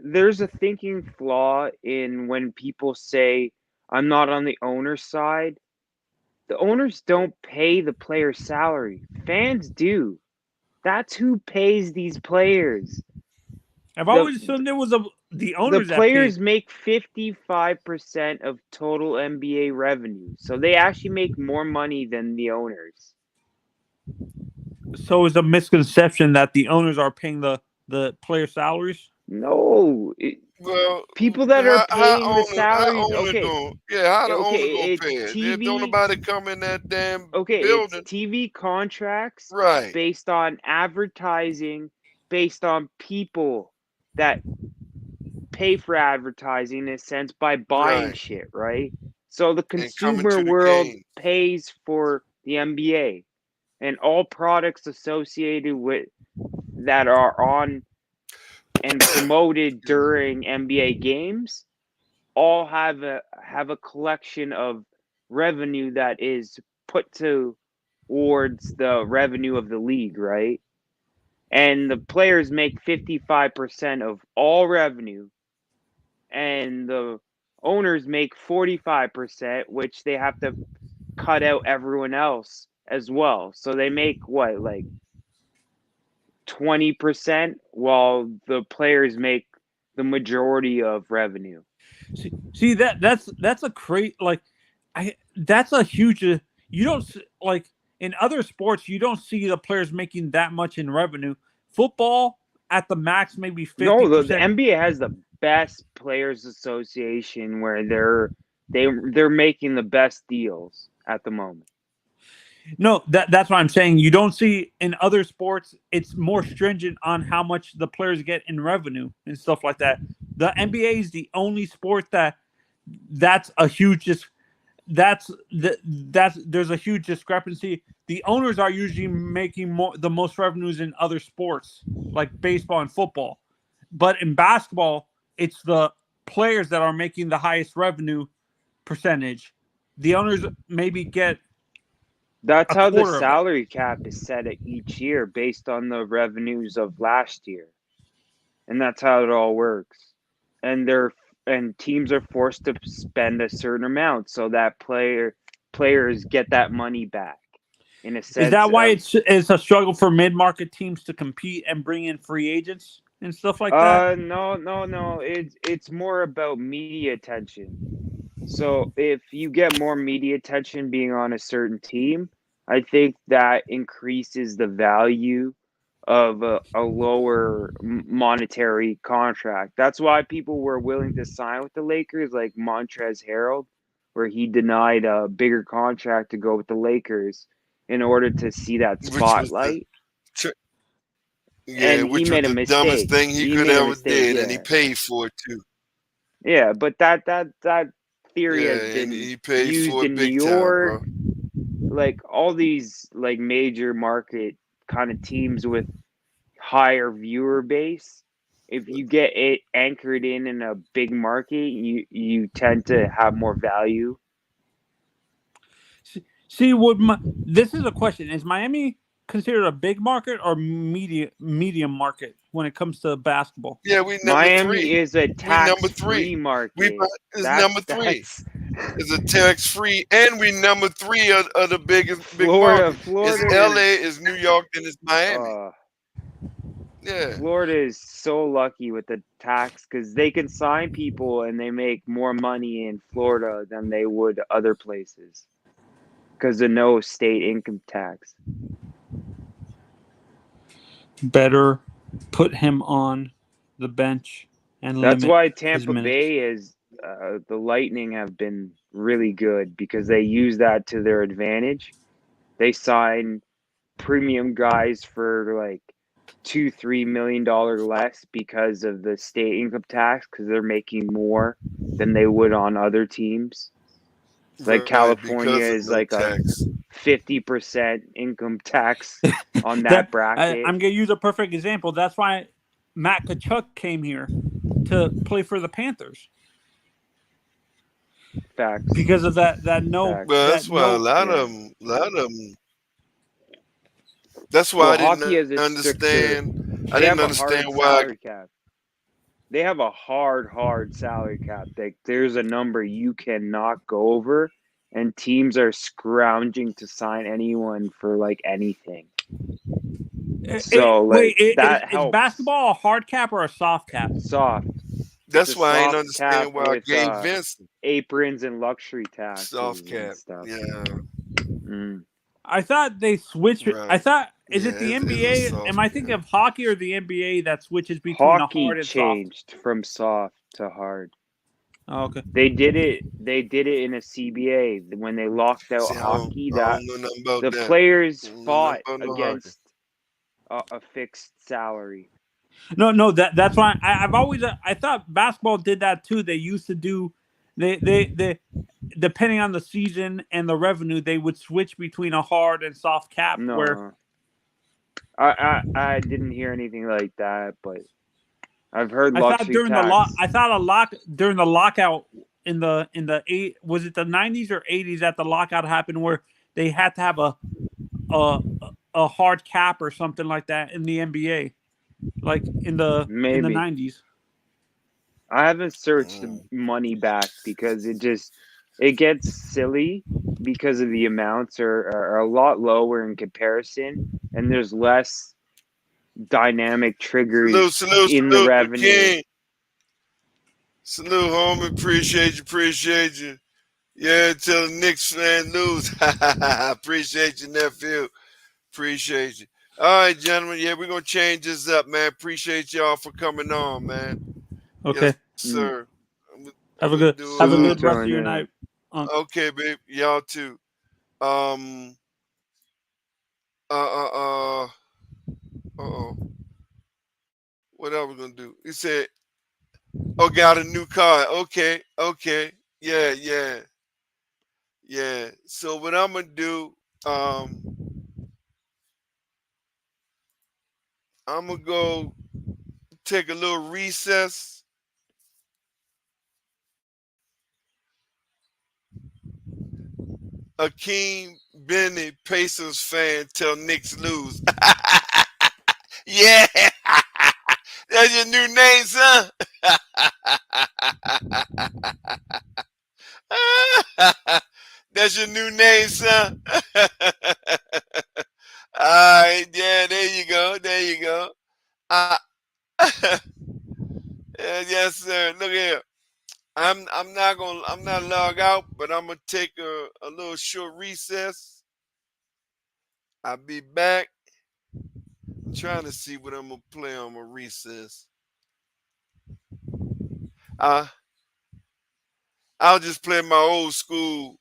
there's a thinking flaw in when people say I'm not on the owner's side. The owners don't pay the player's salary. Fans do. That's who pays these players. I've The always assumed it was the the owners that players paid. make 55% of total NBA revenue. So they actually make more money than the owners. So it's a misconception that the owners are paying the player salaries. No, well, people that are how paying the salaries, owner okay, how the owner gonna it's pay it? There don't TV. nobody come in that damn Okay, it's building, TV contracts right? based on advertising, based on people that pay for advertising in a sense by buying Right, shit, right? So the and coming consumer to the world game. pays for the NBA and all products associated with that are on and promoted during NBA games all have a collection of revenue that is put towards the revenue of the league, right? And the players make 55% of all revenue, and the owners make 45%, which they have to cut out everyone else as well. So they make what, like 20%, while the players make the majority of revenue. See that's a great that's a huge. You don't like in other sports. You don't see the players making that much in revenue. Football at the max maybe No, the 50%. NBA has the best players association where they're making the best deals at the moment. No, that's what I'm saying. You don't see in other sports. It's more stringent on how much the players get in revenue and stuff like that. The NBA is the only sport that's a huge that's there's a huge discrepancy. The owners are usually making the most revenues in other sports like baseball and football, but in basketball, it's the players that are making the highest revenue percentage. The owners maybe get That's a how the quarter of it. salary cap is set at each year based on the revenues of last year. And that's how it all works. And teams are forced to spend a certain amount so that players get that money back in a Is sense that why of it's a struggle for mid-market teams to compete and bring in free agents and stuff like that? no. It's more about media attention. So if you get more media attention being on a certain team, I think that increases the value of a lower monetary contract. That's why people were willing to sign with the Lakers, like Montrezl Harrell, where he denied a bigger contract to go with the Lakers in order to see that Which was spotlight. And he which was made a the dumbest mistake. thing he He could made a ever mistake, did, and he yeah. paid for it too. Yeah, but that theory Yeah, has and been he paid used for it in New big time, bro. York, like all these like major market kind of teams with higher viewer base. If you get it anchored in a big market, you tend to have more value. See, this is a question: is Miami considered a big market or medium market when it comes to basketball? Yeah, we number Miami 3. is a We number 3. tax-free market. We is That's number 3. that's It's a tax free, and we number 3 of the big Florida. markets. It's Florida LA, is it's New York, and it's Miami. Yeah. Florida is so lucky with the tax because they can sign people and they make more money in Florida than they would other places because of no state income tax. Better put him on the bench and That's limit why his Tampa minutes. Bay is the Lightning have been really good because they use that to their advantage. They sign premium guys for like $2-3 million less because of the state income tax because they're making more than they would on other teams. Like Right, California because of is no like tax. a 50% income tax on that bracket. I'm going to use a perfect example. That's why Matt Tkachuk came here to play for the Panthers Facts. because of that no. Facts. Well, that that's why no, a lot of them. That's why I hockey has didn't a understand. I They didn't have a hard understand why. salary cap. They have a hard salary cap. There's a number you cannot go over, and teams are scrounging to sign anyone for like anything. So that helps. Is basketball a hard cap or a soft cap? Soft. That's It's a why I didn't soft understand cap why I with, gave Vincent aprons and luxury taxes soft cap. and stuff. Yeah, I thought they switched. right. I thought is Yeah, it the it's a NBA? soft Am I thinking cap. of hockey or the NBA that switches between Hockey a hard and changed from soft to hard. soft? Oh, okay. They did it in a CBA when they locked out See, hockey. I don't know nothing about The that. players I don't know fought nothing about no against a fixed salary. No, that's why I've always I thought basketball did that too. They used to do they depending on the season and the revenue, they would switch between a hard and soft cap. No, Where I didn't hear anything like that, but I've heard I thought luxury during tax. during the lockout in the was it the 90s or 80s that the lockout happened where they had to have a hard cap or something like that in the NBA, like in the Maybe. in the 90s. I haven't searched the money back because it gets silly because of the amounts are a lot lower in comparison, and there's less dynamic triggers Salute, in the revenue. King. Salute, homie. Appreciate you. Yeah, till the Knicks fan lose. Appreciate you, nephew. Appreciate you. All right, gentlemen. Yeah, we're going to change this up, man. Appreciate y'all for coming on, man. Okay. Yes, sir. Have a good rest of your night. Okay, babe. Y'all too. What else we gonna do? He said, "Oh, got a new car." Okay. Yeah. So what I'm gonna do? I'm gonna go take a little recess. Akeem Benny, Pacers fan, tell Knicks lose. Yeah, that's your new name, son. That's your new name, son. All right, yeah, there you go. Yes, sir. Look here. I'm not log out, but I'm gonna take a little short recess. I'll be back. I'm trying to see what I'm gonna play on my recess. I'll just play my old school.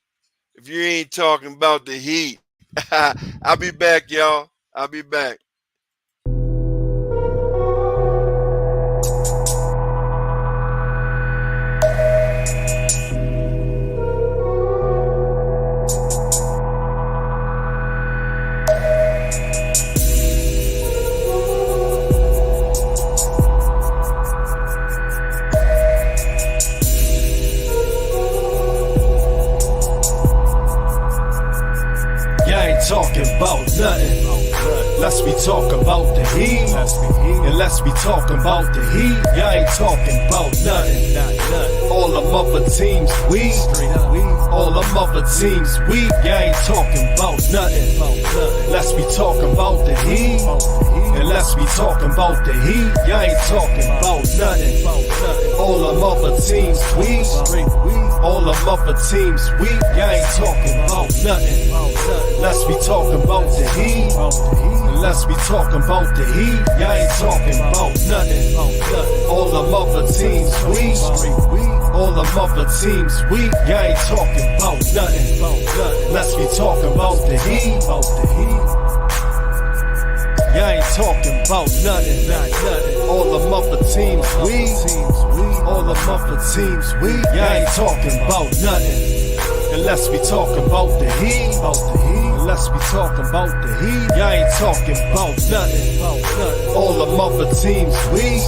If you ain't talking about the Heat, I'll be back, y'all. I'll be back. nothing. Let's be talking about the Heat. And let's be talking about the Heat. Y'all ain't talking about nothing. All them other teams weak. All them other teams weak. Y'all ain't talking about nothing. Let's be talking about the Heat. And let's be talking about the Heat. Y'all ain't talking about nothing. All them other teams weak. All them other teams weak. Y'all ain't talking about nothing. Let's be talking about the Heat. And let's be talking about the Heat. Y'all ain't talking about nothing. All them other teams weak. All them other teams weak. Y'all ain't talking about nothing. Let's be talking about the Heat. Y'all ain't talking about nothing. All them other teams weak. All them other teams weak. Y'all ain't talking about nothing. And let's be talking about the Heat. And let's be talking about the Heat. Y'all ain't talking about nothing. All them other teams weak.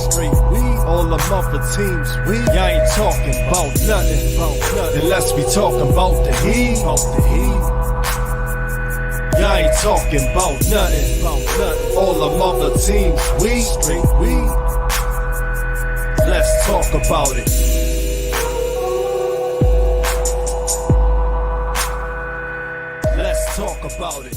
All them other teams weak. Y'all ain't talking about nothing. And let's be talking about the Heat. Y'all ain't talking about nothing. All them other teams weak. Let's talk about it. Let's talk about it.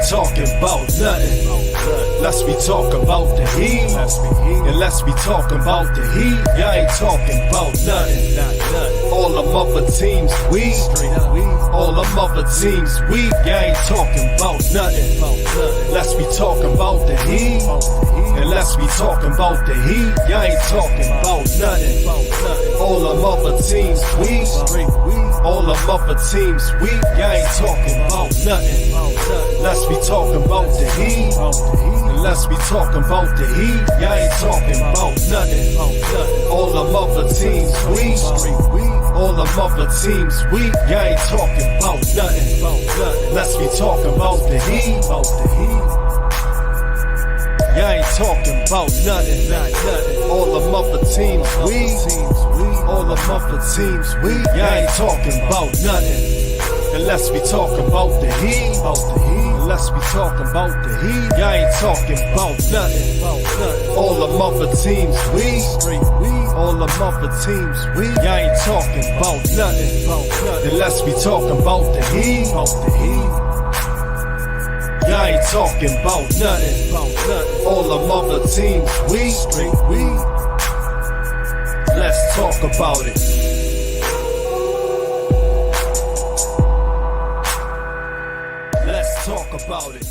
Talking about nothing. Let's be talking about the Heat. And let's be talking about the Heat. Y'all ain't talking about nothing. All them other teams weak. All them other teams weak. Y'all ain't talking about nothing. Let's be talking about the Heat. And let's be talking about the Heat. Y'all ain't talking about nothing. All them other teams weak. All them other teams weak. Y'all ain't talking about nothing. Let's be talking about the Heat. And let's be talking about the Heat. Y'all ain't talking about nothing. All them other teams weak. All them other teams weak. Y'all ain't talking about nothing. Let's be talking about the Heat. Y'all ain't talking about nothing. All them other teams weak. All them other teams weak. Y'all ain't talking about nothing. And let's be talking about the Heat. And let's be talking about the Heat. Y'all ain't talking about nothing. All them other teams weak. All them other teams weak. Y'all ain't talking about nothing. And let's be talking about the Heat. Y'all ain't talking about nothing. All them other teams weak. Let's talk about it. Let's talk about it.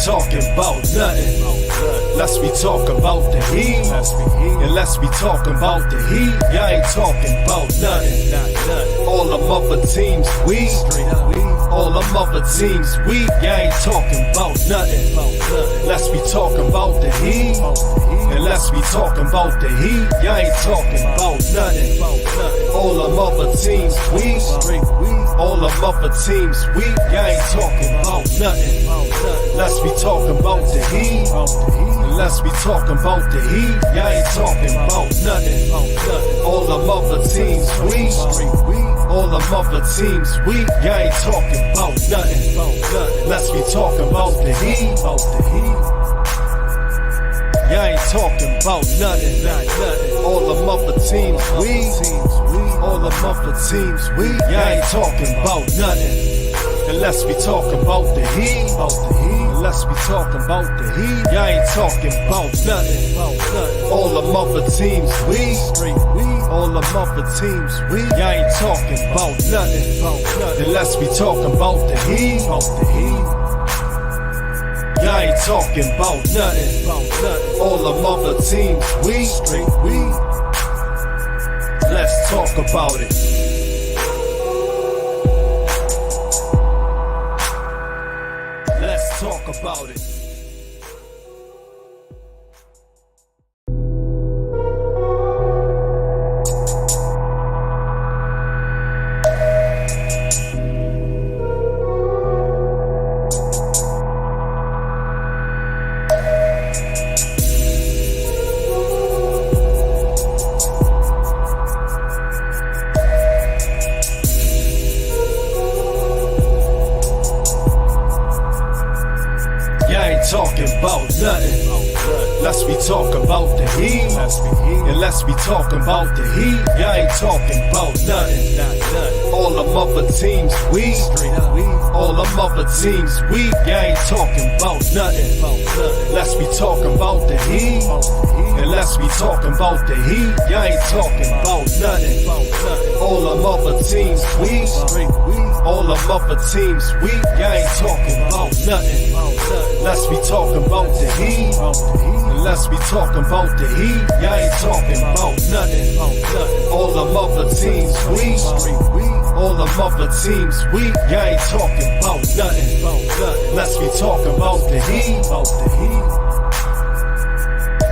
Talking about nothing. Let's be talking about the Heat. And let's be talking about the Heat. Y'all ain't talking about nothing. All them other teams weak. All them other teams weak. Y'all ain't talking about nothing. Let's be talking about the Heat. And let's be talking about the Heat. Y'all ain't talking about nothing. All them other teams weak. All them other teams weak. Y'all ain't talking about nothing. Let's be talking about the Heat. And let's be talking about the Heat. Y'all ain't talking about nothing. All them other teams weak. All them other teams weak. Y'all ain't talking about nothing. Let's be talking about the Heat. Y'all ain't talking about nothing. All them other teams weak. All them other teams weak. Y'all ain't talking about nothing. And let's be talking about the Heat. Unless we talking about the Heat, y'all ain't talking about nothing. All them other teams, we straight. All them other teams, y'all ain't talking about nothing. Unless we talking about the Heat, y'all ain't talking about nothing. All them other teams, we straight. Let's talk about it. Let's talk about it. Talking about nothing. Unless we talk about the Heat. Unless we talking about the Heat, y'all ain't talking about nothing. All them other teams, we. All them other teams, we. Y'all ain't talking about nothing. Unless we talking about the Heat. Unless we talking about the Heat, y'all ain't talking about nothing. All them other teams, we. All them other teams, we. Y'all ain't talking about nothing. Unless we talking about the Heat. Unless we talking about the Heat, y'all ain't talking about nothing. All them other teams, we. All them other teams, we. Y'all ain't talking about nothing. Unless we talking about the Heat.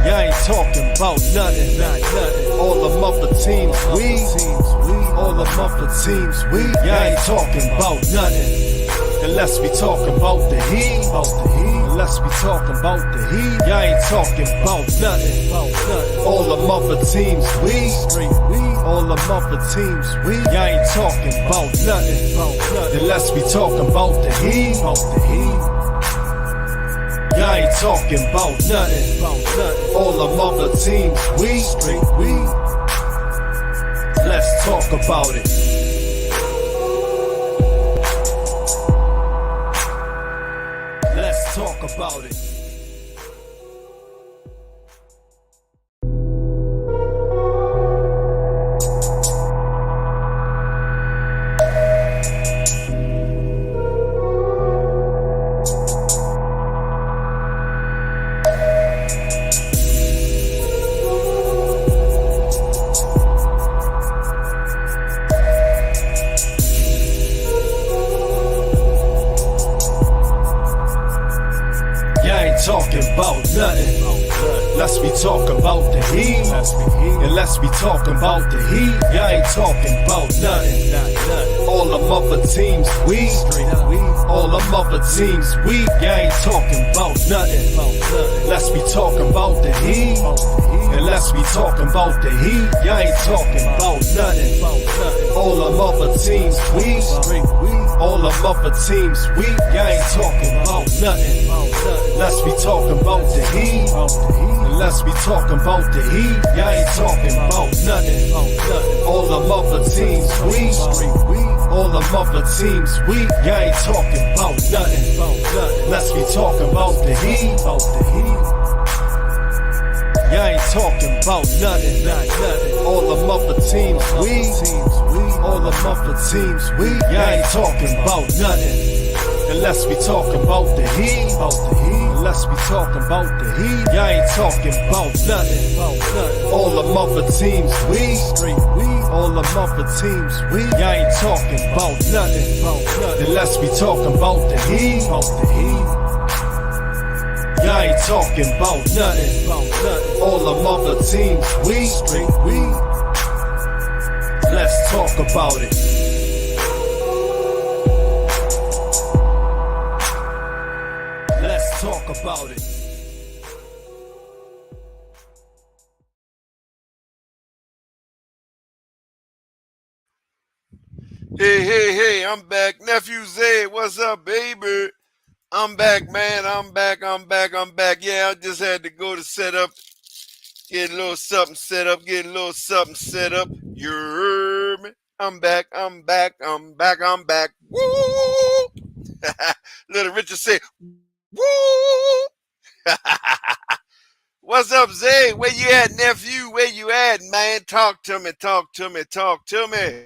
Y'all ain't talking about nothing. All them other teams, we. All them other teams, we. Y'all ain't talking about nothing. Unless we talking about the Heat. Unless we talking about the Heat, y'all ain't talking about nothing. All them other teams, we. All them other teams, we. Y'all ain't talking about nothing. Unless we talking about the Heat. Y'all ain't talking about nothing. All them other teams, we. Let's talk about it. Let's talk about it. Talking about nothing. Unless we talk about the Heat. Unless we talking about the Heat, y'all ain't talking about nothing. All them other teams, we. All them other teams, we. Y'all ain't talking about nothing. Unless we talking about the Heat. Unless we talking about the Heat, y'all ain't talking about nothing. All them other teams, we. All them other teams, we. Y'all ain't talking about nothing. Unless we talking about the Heat. Unless we talking about the Heat, y'all ain't talking about nothing. All them other teams, we. All them other teams, we. Y'all ain't talking about nothing. Unless we talking about the Heat. Y'all ain't talking about nothing. All them other teams, we. All them other teams, we. Y'all ain't talking about nothing. Unless we talking about the Heat. Unless we talking about the Heat, y'all ain't talking about nothing. All them other teams, we. All them other teams, we. Y'all ain't talking about nothing. Unless we talking about the Heat. Y'all ain't talking about nothing. All them other teams, we. Let's talk about it. Let's talk about it. Hey, I'm back. Nephew Zay, what's up, baby? I'm back, man. I'm back. Yeah, I just had to go to set up, get a little something set up, You heard me? I'm back. Woo! Little Richard say, Woo! What's up, Zay? Where you at, nephew? Where you at, man? Talk to me, talk to me, talk to me.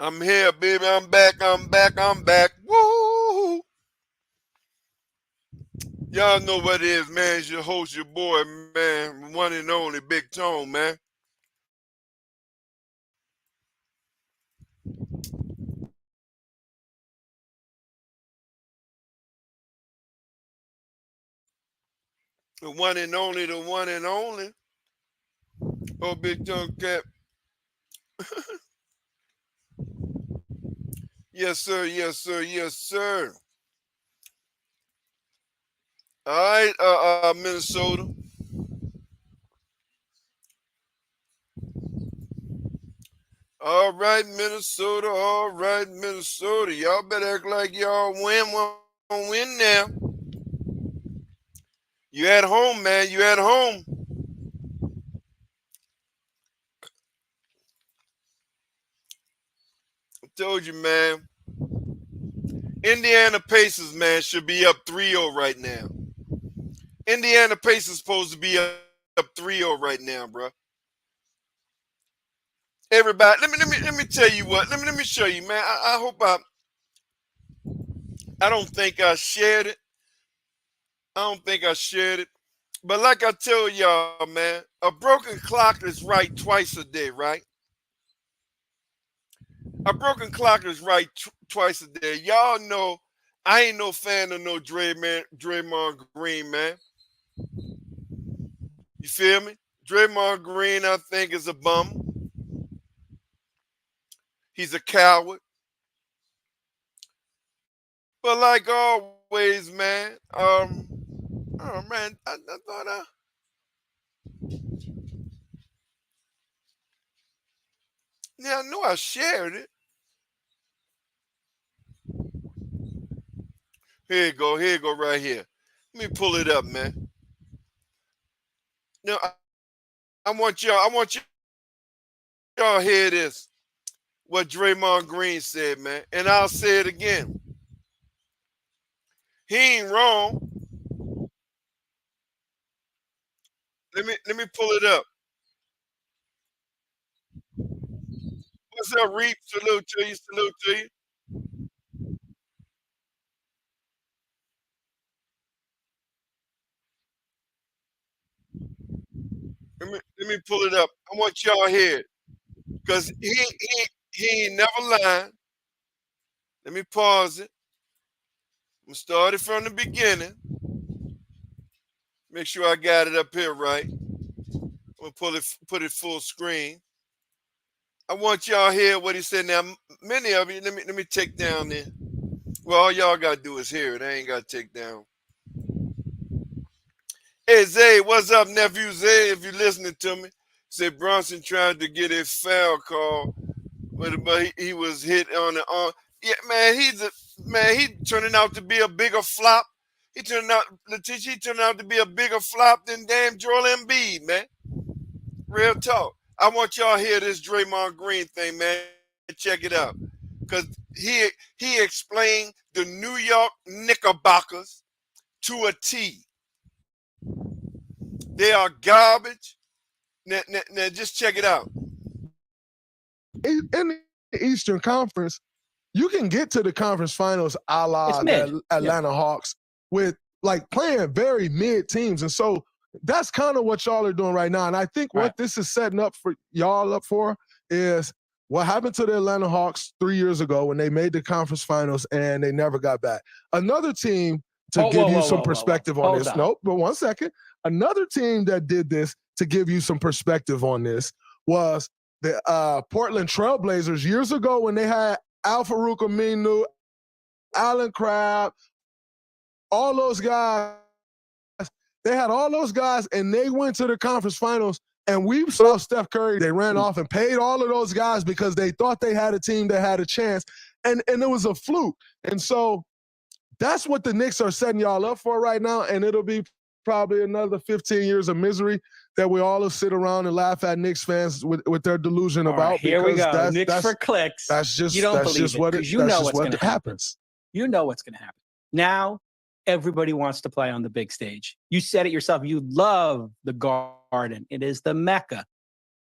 I'm here, baby. I'm back. I'm back. I'm back. Woo! Y'all know what it is, man. It's your host, your boy, man. One and only BigTone, man. The one and only, the one and only. Oh, BigTone Cap. Yes, sir. Yes, sir. Yes, sir. All right, Minnesota. All right, Minnesota. All right, Minnesota. Y'all better act like y'all win now. You at home, man. You at home. I told you, man. Indiana Pacers, man, should be up 3-0 right now. Indiana Pacers supposed to be up 3-0 right now, bro. Everybody, let me tell you what. Let me show you, man. I hope I don't think I shared it. But like I tell y'all, man, a broken clock is right twice a day, right? A broken clock is right twice a day. Y'all know I ain't no fan of no Draymond Green, man. You feel me? Draymond Green, I think, is a bum. He's a coward. But like always, man, oh man, I thought yeah, I know I shared it. Here you go right here. Let me pull it up, man. Now I want y'all to hear this. What Draymond Green said, man. And I'll say it again. He ain't wrong. Let me pull it up. What's up, Reap? Salute to you, salute to you. Let me pull it up. I want y'all to hear it. Because he ain't never lied. Let me pause it. I'm gonna start it from the beginning. Make sure I got it up here right. I'm gonna put it full screen. I want y'all to hear what he said. Now, many of you, let me take down there. Well, all y'all gotta do is hear it. I ain't gotta take down. Hey Zay, what's up, nephew Zay? If you're listening to me, said Bronson tried to get a foul call, but he was hit on the arm. Yeah, man, he turning out to be a bigger flop. He turned out to be a bigger flop than damn Joel Embiid, man. Real talk. I want y'all to hear this Draymond Green thing, man. Check it out. Because he explained the New York Knickerbockers to a T. They are garbage. Now just check it out. In the Eastern Conference, you can get to the conference finals a la the Atlanta Hawks with like playing very mid teams. And so that's kind of what y'all are doing right now. And I think what this is setting up for y'all up for is what happened to the Atlanta Hawks 3 years ago when they made the conference finals and they never got back. Another team to give you some perspective on this. Nope, but 1 second. Another team that did this, to give you some perspective on this, was the Portland Trailblazers years ago when they had Al-Farouq Aminu, Alan Crabb, all those guys. They had all those guys, and they went to the conference finals, and we saw Steph Curry. They ran off and paid all of those guys because they thought they had a team that had a chance, and it was a fluke. And so that's what the Knicks are setting y'all up for right now, and it'll be probably another 15 years of misery that we all will sit around and laugh at Knicks fans with their delusion All about. right, here we go. That's, Knicks for clicks. That's just you don't that's believe just what it, you that's know just what's what going to happen. happens. You know what's going to happen. Now, everybody wants to play on the big stage. You said it yourself. You love the Garden. It is the Mecca.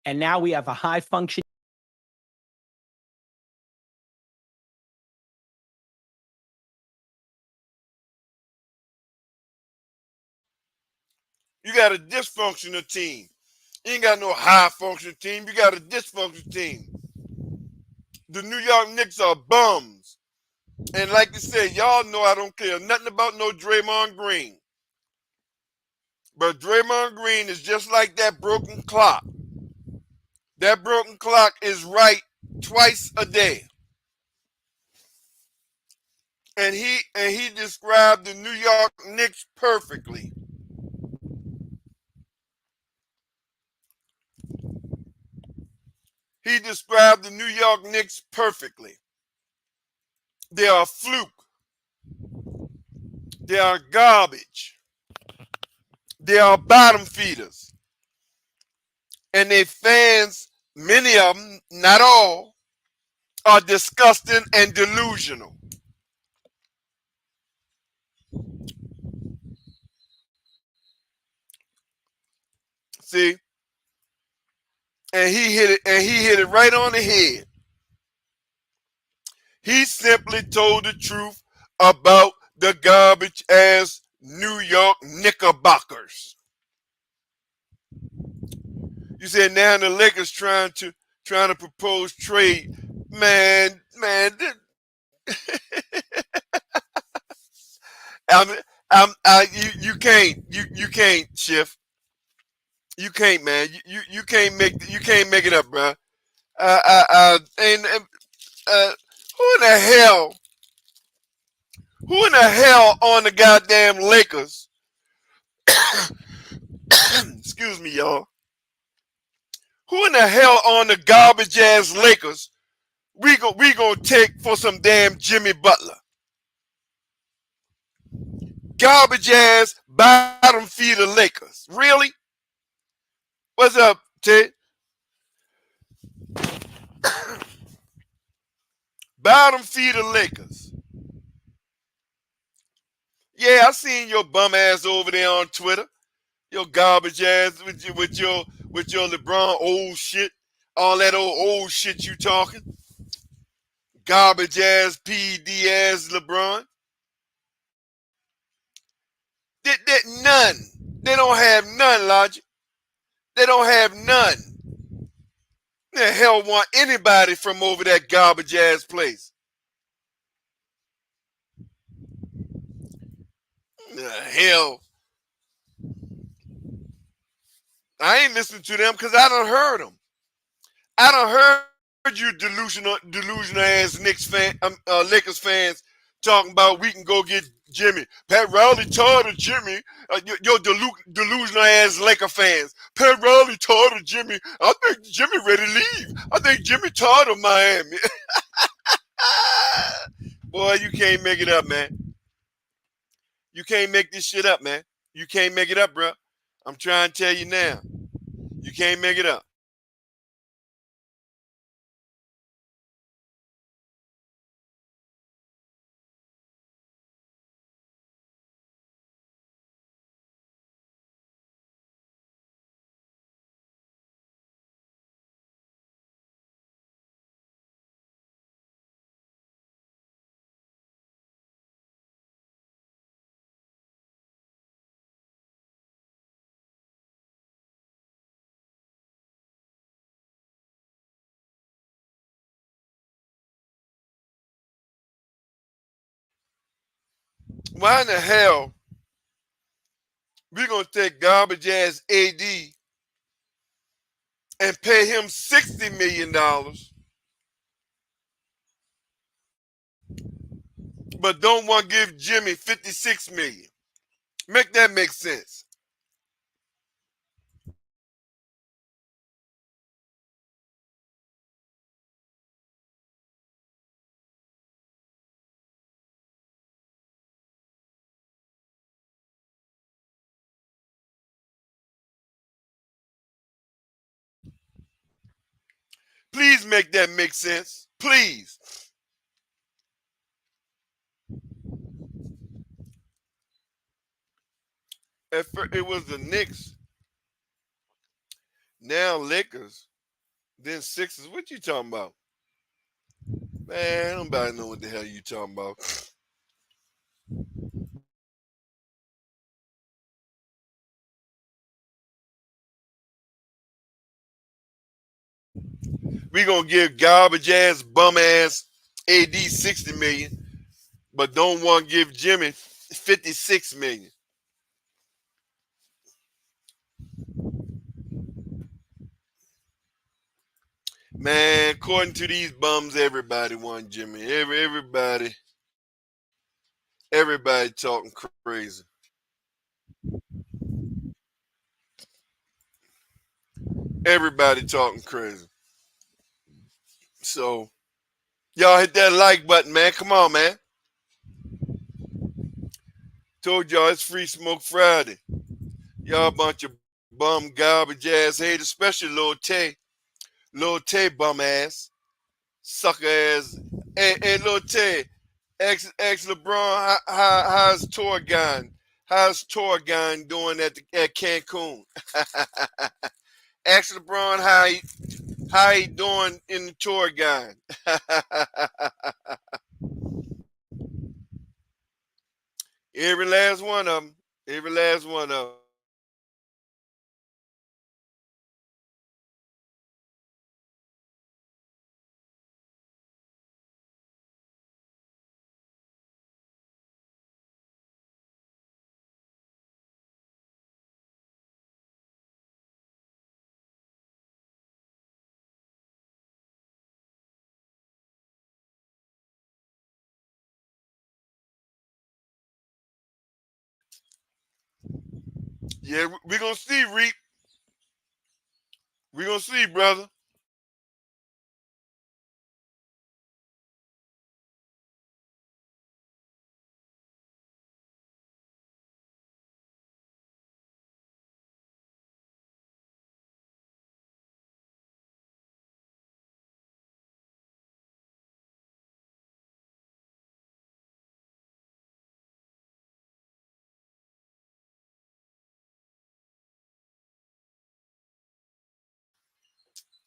And now we have a high function. You got a dysfunctional team. You ain't got no high functional team. You got a dysfunctional team. The New York Knicks are bums. And like you said, y'all know I don't care nothing about no Draymond Green. But Draymond Green is just like that broken clock. That broken clock is right twice a day. And he described the New York Knicks perfectly. He described the New York Knicks perfectly. They are a fluke. They are garbage. They are bottom feeders. And their fans, many of them, not all, are disgusting and delusional. See? And he hit it right on the head. He simply told the truth about the garbage ass New York Knickerbockers. You said now the Lakers trying to propose trade. Man, you can't, Schiff. You can't, man. You can't make it up, bro. Who in the hell on the goddamn Lakers? Excuse me, y'all. Who in the hell on the garbage ass Lakers we gonna take for some damn Jimmy Butler? Garbage ass bottom feeder Lakers. Really? What's up, Ted? Bottom feeder Lakers. Yeah, I seen your bum ass over there on Twitter. Your garbage ass with your LeBron old shit. All that old shit you talking. Garbage ass PD ass LeBron. None. They don't have none, Logic. They don't have none. The hell want anybody from over that garbage ass place? The hell. I ain't listening to them because I done heard them. I done heard you delusional ass Lakers fans talking about we can go get Jimmy. Pat Riley tired of Jimmy. Your delusional ass Laker fans. Pat Riley tired of Jimmy. I think Jimmy ready to leave. I think Jimmy tired of Miami. Boy, you can't make it up, man. You can't make this shit up, man. You can't make it up, bro. I'm trying to tell you now. You can't make it up. Why in the hell we're going to take garbage ass AD and pay him $60 million, but don't want to give Jimmy $56 million. Make that make sense. Please make that make sense. Please. At first, it was the Knicks, now Lakers, then Sixers. What you talking about? Man, nobody know what the hell you talking about. We gonna give garbage ass, bum ass AD $60 million, but don't want to give Jimmy $56 million. Man, according to these bums, everybody want Jimmy. Everybody talking crazy. Everybody talking crazy. So, y'all hit that like button, man. Come on, man. Told y'all it's Free Smoke Friday. Y'all a bunch of bum garbage ass haters, especially Lil Tay. Lil Tay bum ass. Sucker ass. Hey Lil Tay, ex LeBron, how's tour gone? How's tour gone doing at Cancun? Ask LeBron how he doing in the tour gone. Every last one of them. Every last one of them. Yeah, we're going to see, Reap. We're going to see, brother.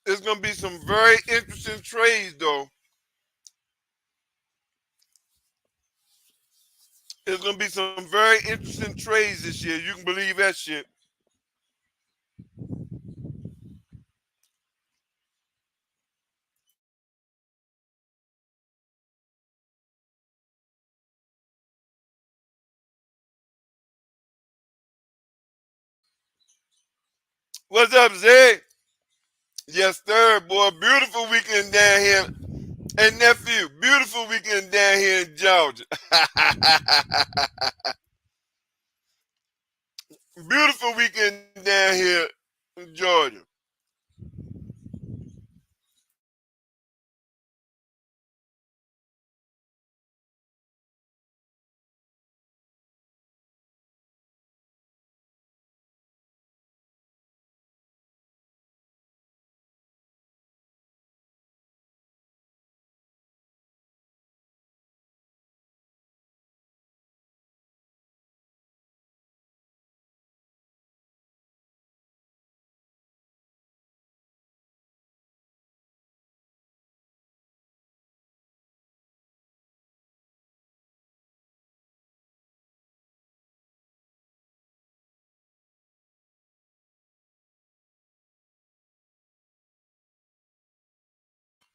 It's going to be some very interesting trades, though. It's going to be some very interesting trades this year. You can believe that shit. What's up, Zay? Yes, sir, boy. Beautiful weekend down here. Hey, nephew, beautiful weekend down here in Georgia. Beautiful weekend down here in Georgia.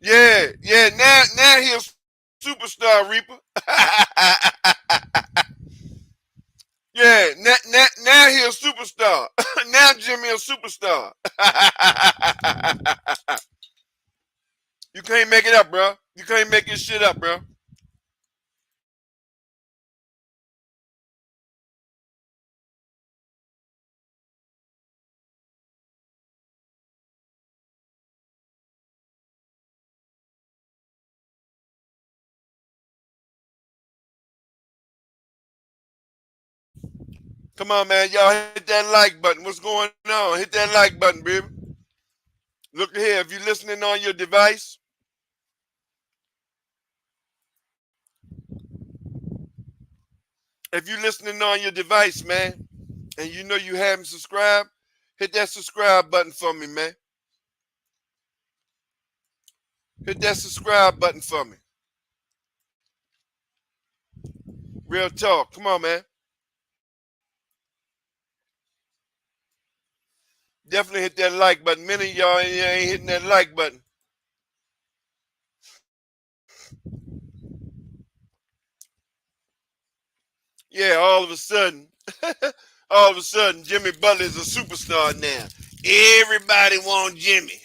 Yeah. Now he's superstar Reaper. Yeah, now he a superstar. Now Jimmy a superstar. You can't make it up, bro. You can't make this shit up, bro. Come on, man. Y'all hit that like button. What's going on? Hit that like button, baby. Look here. If you're listening on your device, man, and you know you haven't subscribed, hit that subscribe button for me, man. Hit that subscribe button for me. Real talk. Come on, man. Definitely hit that like button. Many of y'all ain't hitting that like button. Yeah, all of a sudden, Jimmy Butler is a superstar now. Everybody want Jimmy.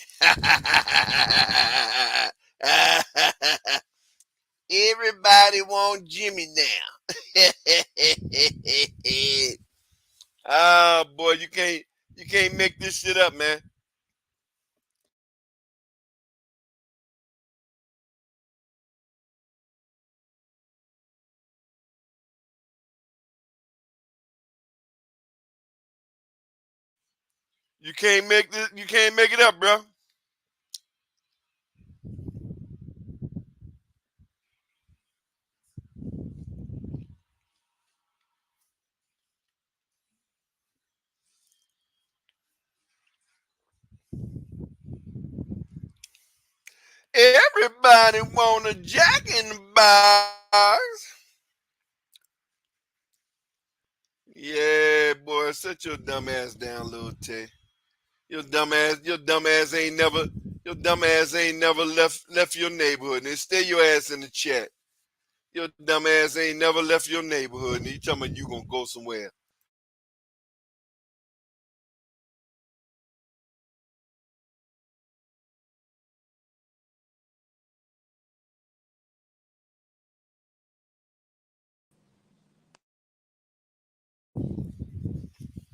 Everybody want Jimmy now. Ah, boy, you can't make this shit up, man. You can't make it up, bro. Everybody want a Jack in the Box. Yeah, boy, set your dumb ass down, little Tay. Your dumb ass ain't never left your neighborhood. And stay your ass in the chat. Your dumb ass ain't never left your neighborhood. And you talking about you gonna go somewhere.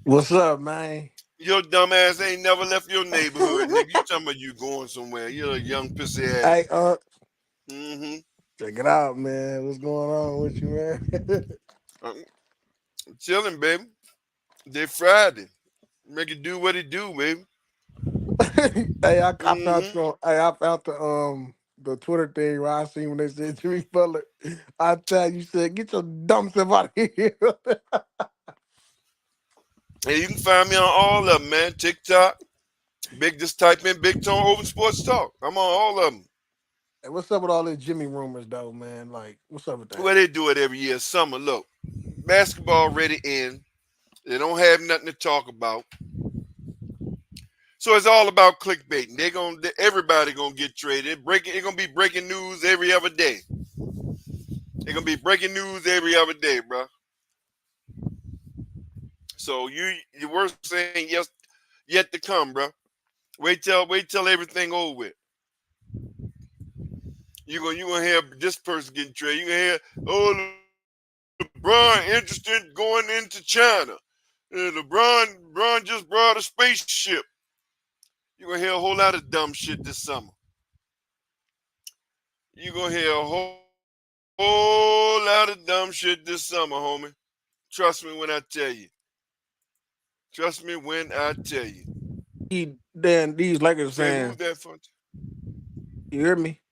What's up, man? Your dumb ass ain't never left your neighborhood, nigga. You talking about you going somewhere. You're a young pissy ass. Hey, Mm-hmm. check it out, man. What's going on with you, man? I'm chilling, baby. They Friday. Make it do what it do, baby. Hey, I found I found the Twitter thing where I seen when they said Jimmy Butler. I tell you, said get your dumb stuff out of here. Hey, you can find me on all of them, man. TikTok. Just type in BigTone Open Sportz Talk. I'm on all of them. Hey, what's up with all these Jimmy rumors, though, man? Like, what's up with that? Well, they do it every year. Summer. Look, basketball ready in. They don't have nothing to talk about. So it's all about clickbaiting. Everybody gonna get traded. It's gonna be breaking news every other day. It's gonna be breaking news every other day, bro. So the worst thing yet to come, bro. Wait till everything over with. You gonna hear this person getting traded. You gonna hear, oh, LeBron interested in going into China. LeBron just brought a spaceship. You're going to hear a whole lot of dumb shit this summer. You're going to hear a whole lot of dumb shit this summer, homie. Trust me when I tell you. Trust me when I tell you. Then these Lakers Say, fans. who's that for? You hear me?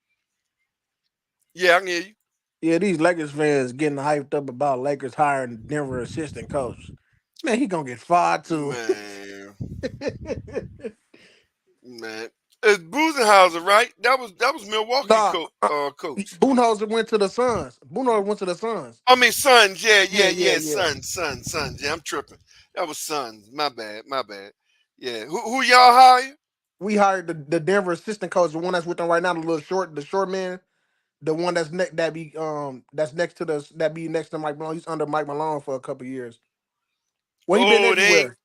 Yeah, I can hear you. Yeah, these Lakers fans getting hyped up about Lakers hiring Denver assistant coach. Man, he gonna get fired too. Man. It's Buzenhauser, right? That was Milwaukee coach. Budenholzer went to the Suns. Budenholzer went to the Suns. I mean Suns, yeah. Suns. Yeah, I'm tripping. That was Suns. My bad. Yeah. Who y'all hired? We hired the Denver assistant coach, the one that's with them right now, the short man, the one that's next to Mike Malone. He's under Mike Malone for a couple years. Well, he been Oh, everywhere.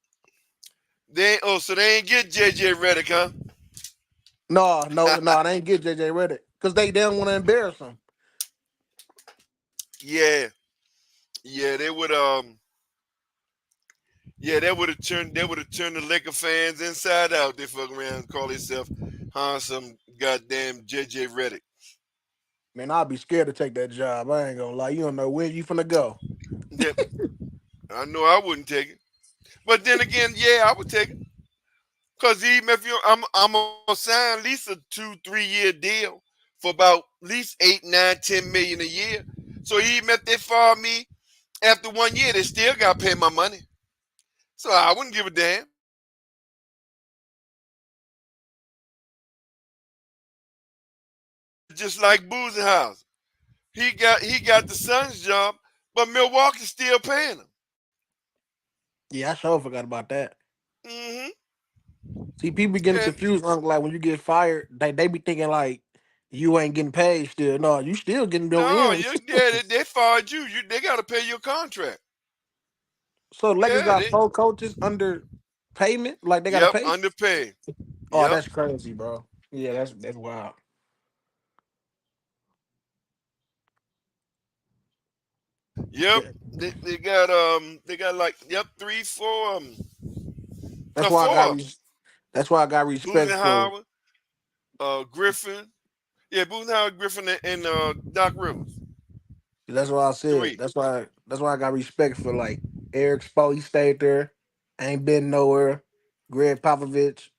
So they ain't get JJ Redick, huh? No, they ain't get JJ Redick because they don't want to embarrass him. Yeah, they would turned the Laker fans inside out. They fuck around and call themselves some goddamn JJ Redick. Man, I'd be scared to take that job. I ain't gonna lie. You don't know where you finna go. Yeah, I know I wouldn't take it. But then again, yeah, I would take it. Cause even if I'm gonna sign at least a 2-3 year deal for about at least 8, 9, 10 million a year. So even if they fire me after 1 year, they still gotta pay my money. So I wouldn't give a damn. Just like Buzenhauser. He got the Suns job, but Milwaukee's still paying him. Yeah, I sure forgot about that. Mm-hmm. See, people be getting And confused. Like when you get fired, they be thinking like you ain't getting paid still. No, you still getting no no, ends. they fired you. They gotta pay your contract. So the Lakers Yeah, got 4 coaches under payment. Like they gotta yep, pay. underpaid. Oh, Yep. that's crazy, bro. Yeah, that's wild. Yep. Yeah. They got like 3, 4 That's no why I got 4. that's why I got respect for. Buzenhauer, Griffin. Yeah, Buzenhauer, Griffin, and Doc Rivers. That's why I said. 3. That's why I got respect for like Eric Spo. He stayed there, ain't been nowhere. Greg Popovich,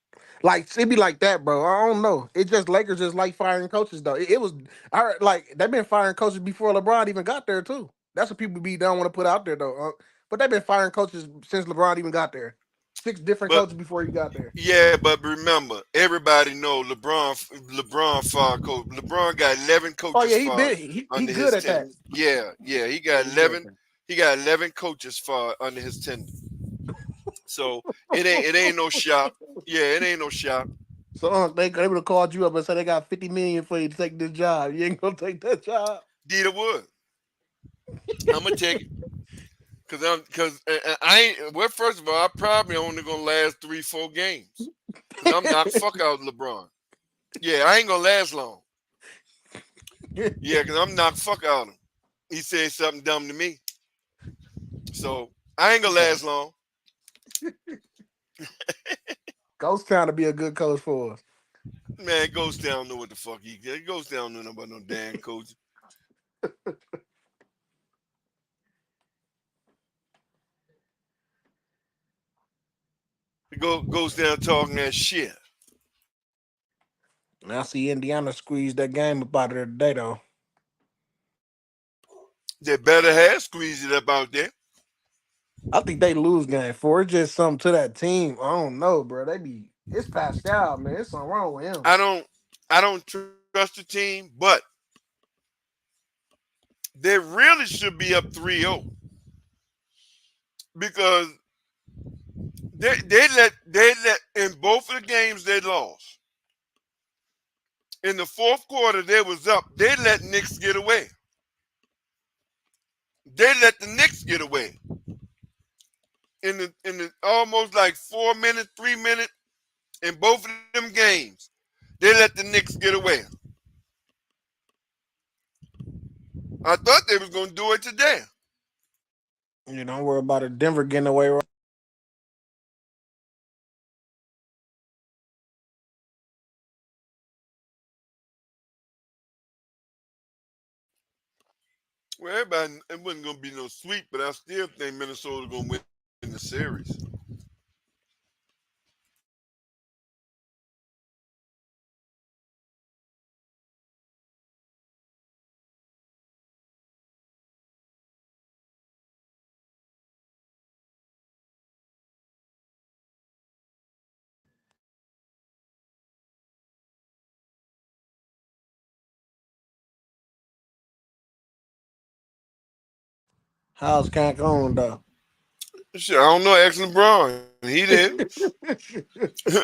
like it be like that, bro. I don't know. It just Lakers just like firing coaches though. It was I heard, like they've been firing coaches before LeBron even got there too. That's what people don't want to put out there though. But they've been firing coaches since LeBron even got there. 6 different But coaches before he got there. yeah, but remember, everybody know LeBron fired coach. LeBron got 11 Oh coaches yeah, he fired been he under good his at that. tenure. Yeah, he Yeah, got he good at 11. that. He got 11 coaches fired under his tenure. So it ain't no shock. Yeah, it ain't no shock. So they would have called you up and said they got 50 million for you to take this job. You ain't gonna take that job. Dita would. I'm gonna take it because I ain't. Well, first of all, I probably only gonna last 3, 4 games because I'm knocked fuck out LeBron. Yeah, I ain't gonna last long. Yeah, because I'm knocked fuck out him. He said something dumb to me, so I ain't gonna last long. Ghost Town to be a good coach for us. Man, Ghost Town know what the fuck he get. Ghost Town know nothing about no damn coach. Ghost Town talking that shit. And I see Indiana squeeze that game up out of there today though. They better have squeezed it up out there. I think they lose game 4. It's just something to that team. I don't know, bro. It's Pascal, man. It's something wrong with him. I don't trust the team, but they really should be up 3-0 because they let in both of the games they lost. In the fourth quarter, they was up. They let Knicks get away. They let the Knicks get away. In the almost like 4 minutes, 3 minutes in both of them games, they let the Knicks get away. I thought they was gonna do it today. You don't worry about it. Denver getting away. Well, everybody, it wasn't gonna be no sweep, but I still think Minnesota gonna win the series. How's Cancun though? Shit, I don't know. Ask LeBron. He did.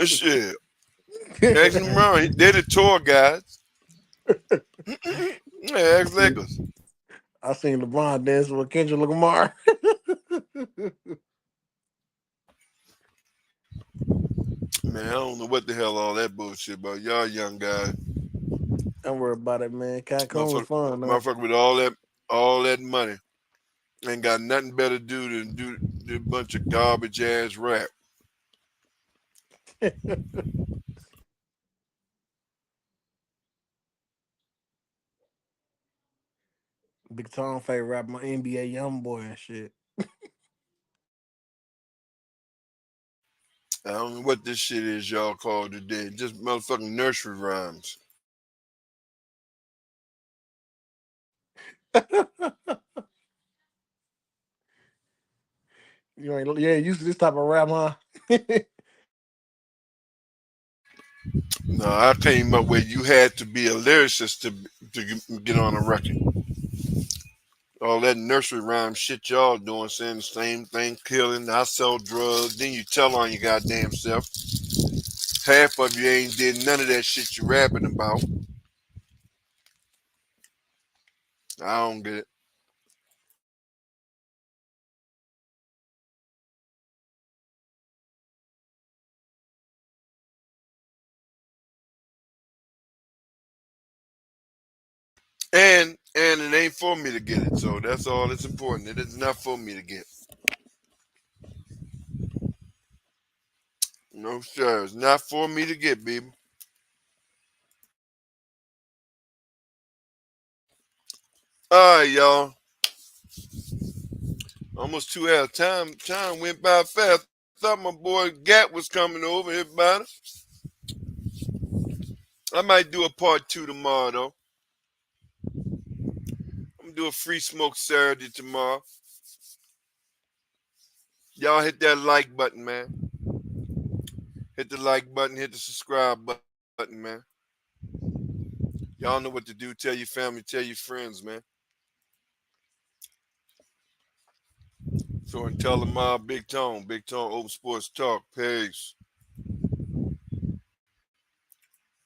Shit. Ask LeBron. They're the tour guys. Yeah, ask Lakers. I seen LeBron dancing with Kendrick Lamar. Man, I don't know what the hell all that bullshit about. Y'all young guys. Don't worry about it, man. Cancun was fun, man. Motherfucker with all that money ain't got nothing better to do than do a bunch of garbage ass rap. Big Tom favorite rap, my NBA YoungBoy and shit. I don't know what this shit is y'all call today. Just motherfucking nursery rhymes. You ain't used to this type of rap, huh? No, I came up with you had to be a lyricist to get on a record. All that nursery rhyme shit y'all doing, saying the same thing, killing, I sell drugs, then you tell on your goddamn self. Half of you ain't did none of that shit you rapping about. I don't get it. And it ain't for me to get it, so that's all that's important. It is not for me to get. No sir, it's not for me to get, baby. All right, y'all. Almost 2 hours. Time went by fast. Thought my boy Gat was coming over, everybody. I might do a part 2 tomorrow, though. I'm gonna do a free smoke Saturday tomorrow. Y'all hit that like button, man. Hit the like button, hit the subscribe button, man. Y'all know what to do. Tell your family, tell your friends, man. So until tomorrow, BigTone Open Sportz Talk. Peace.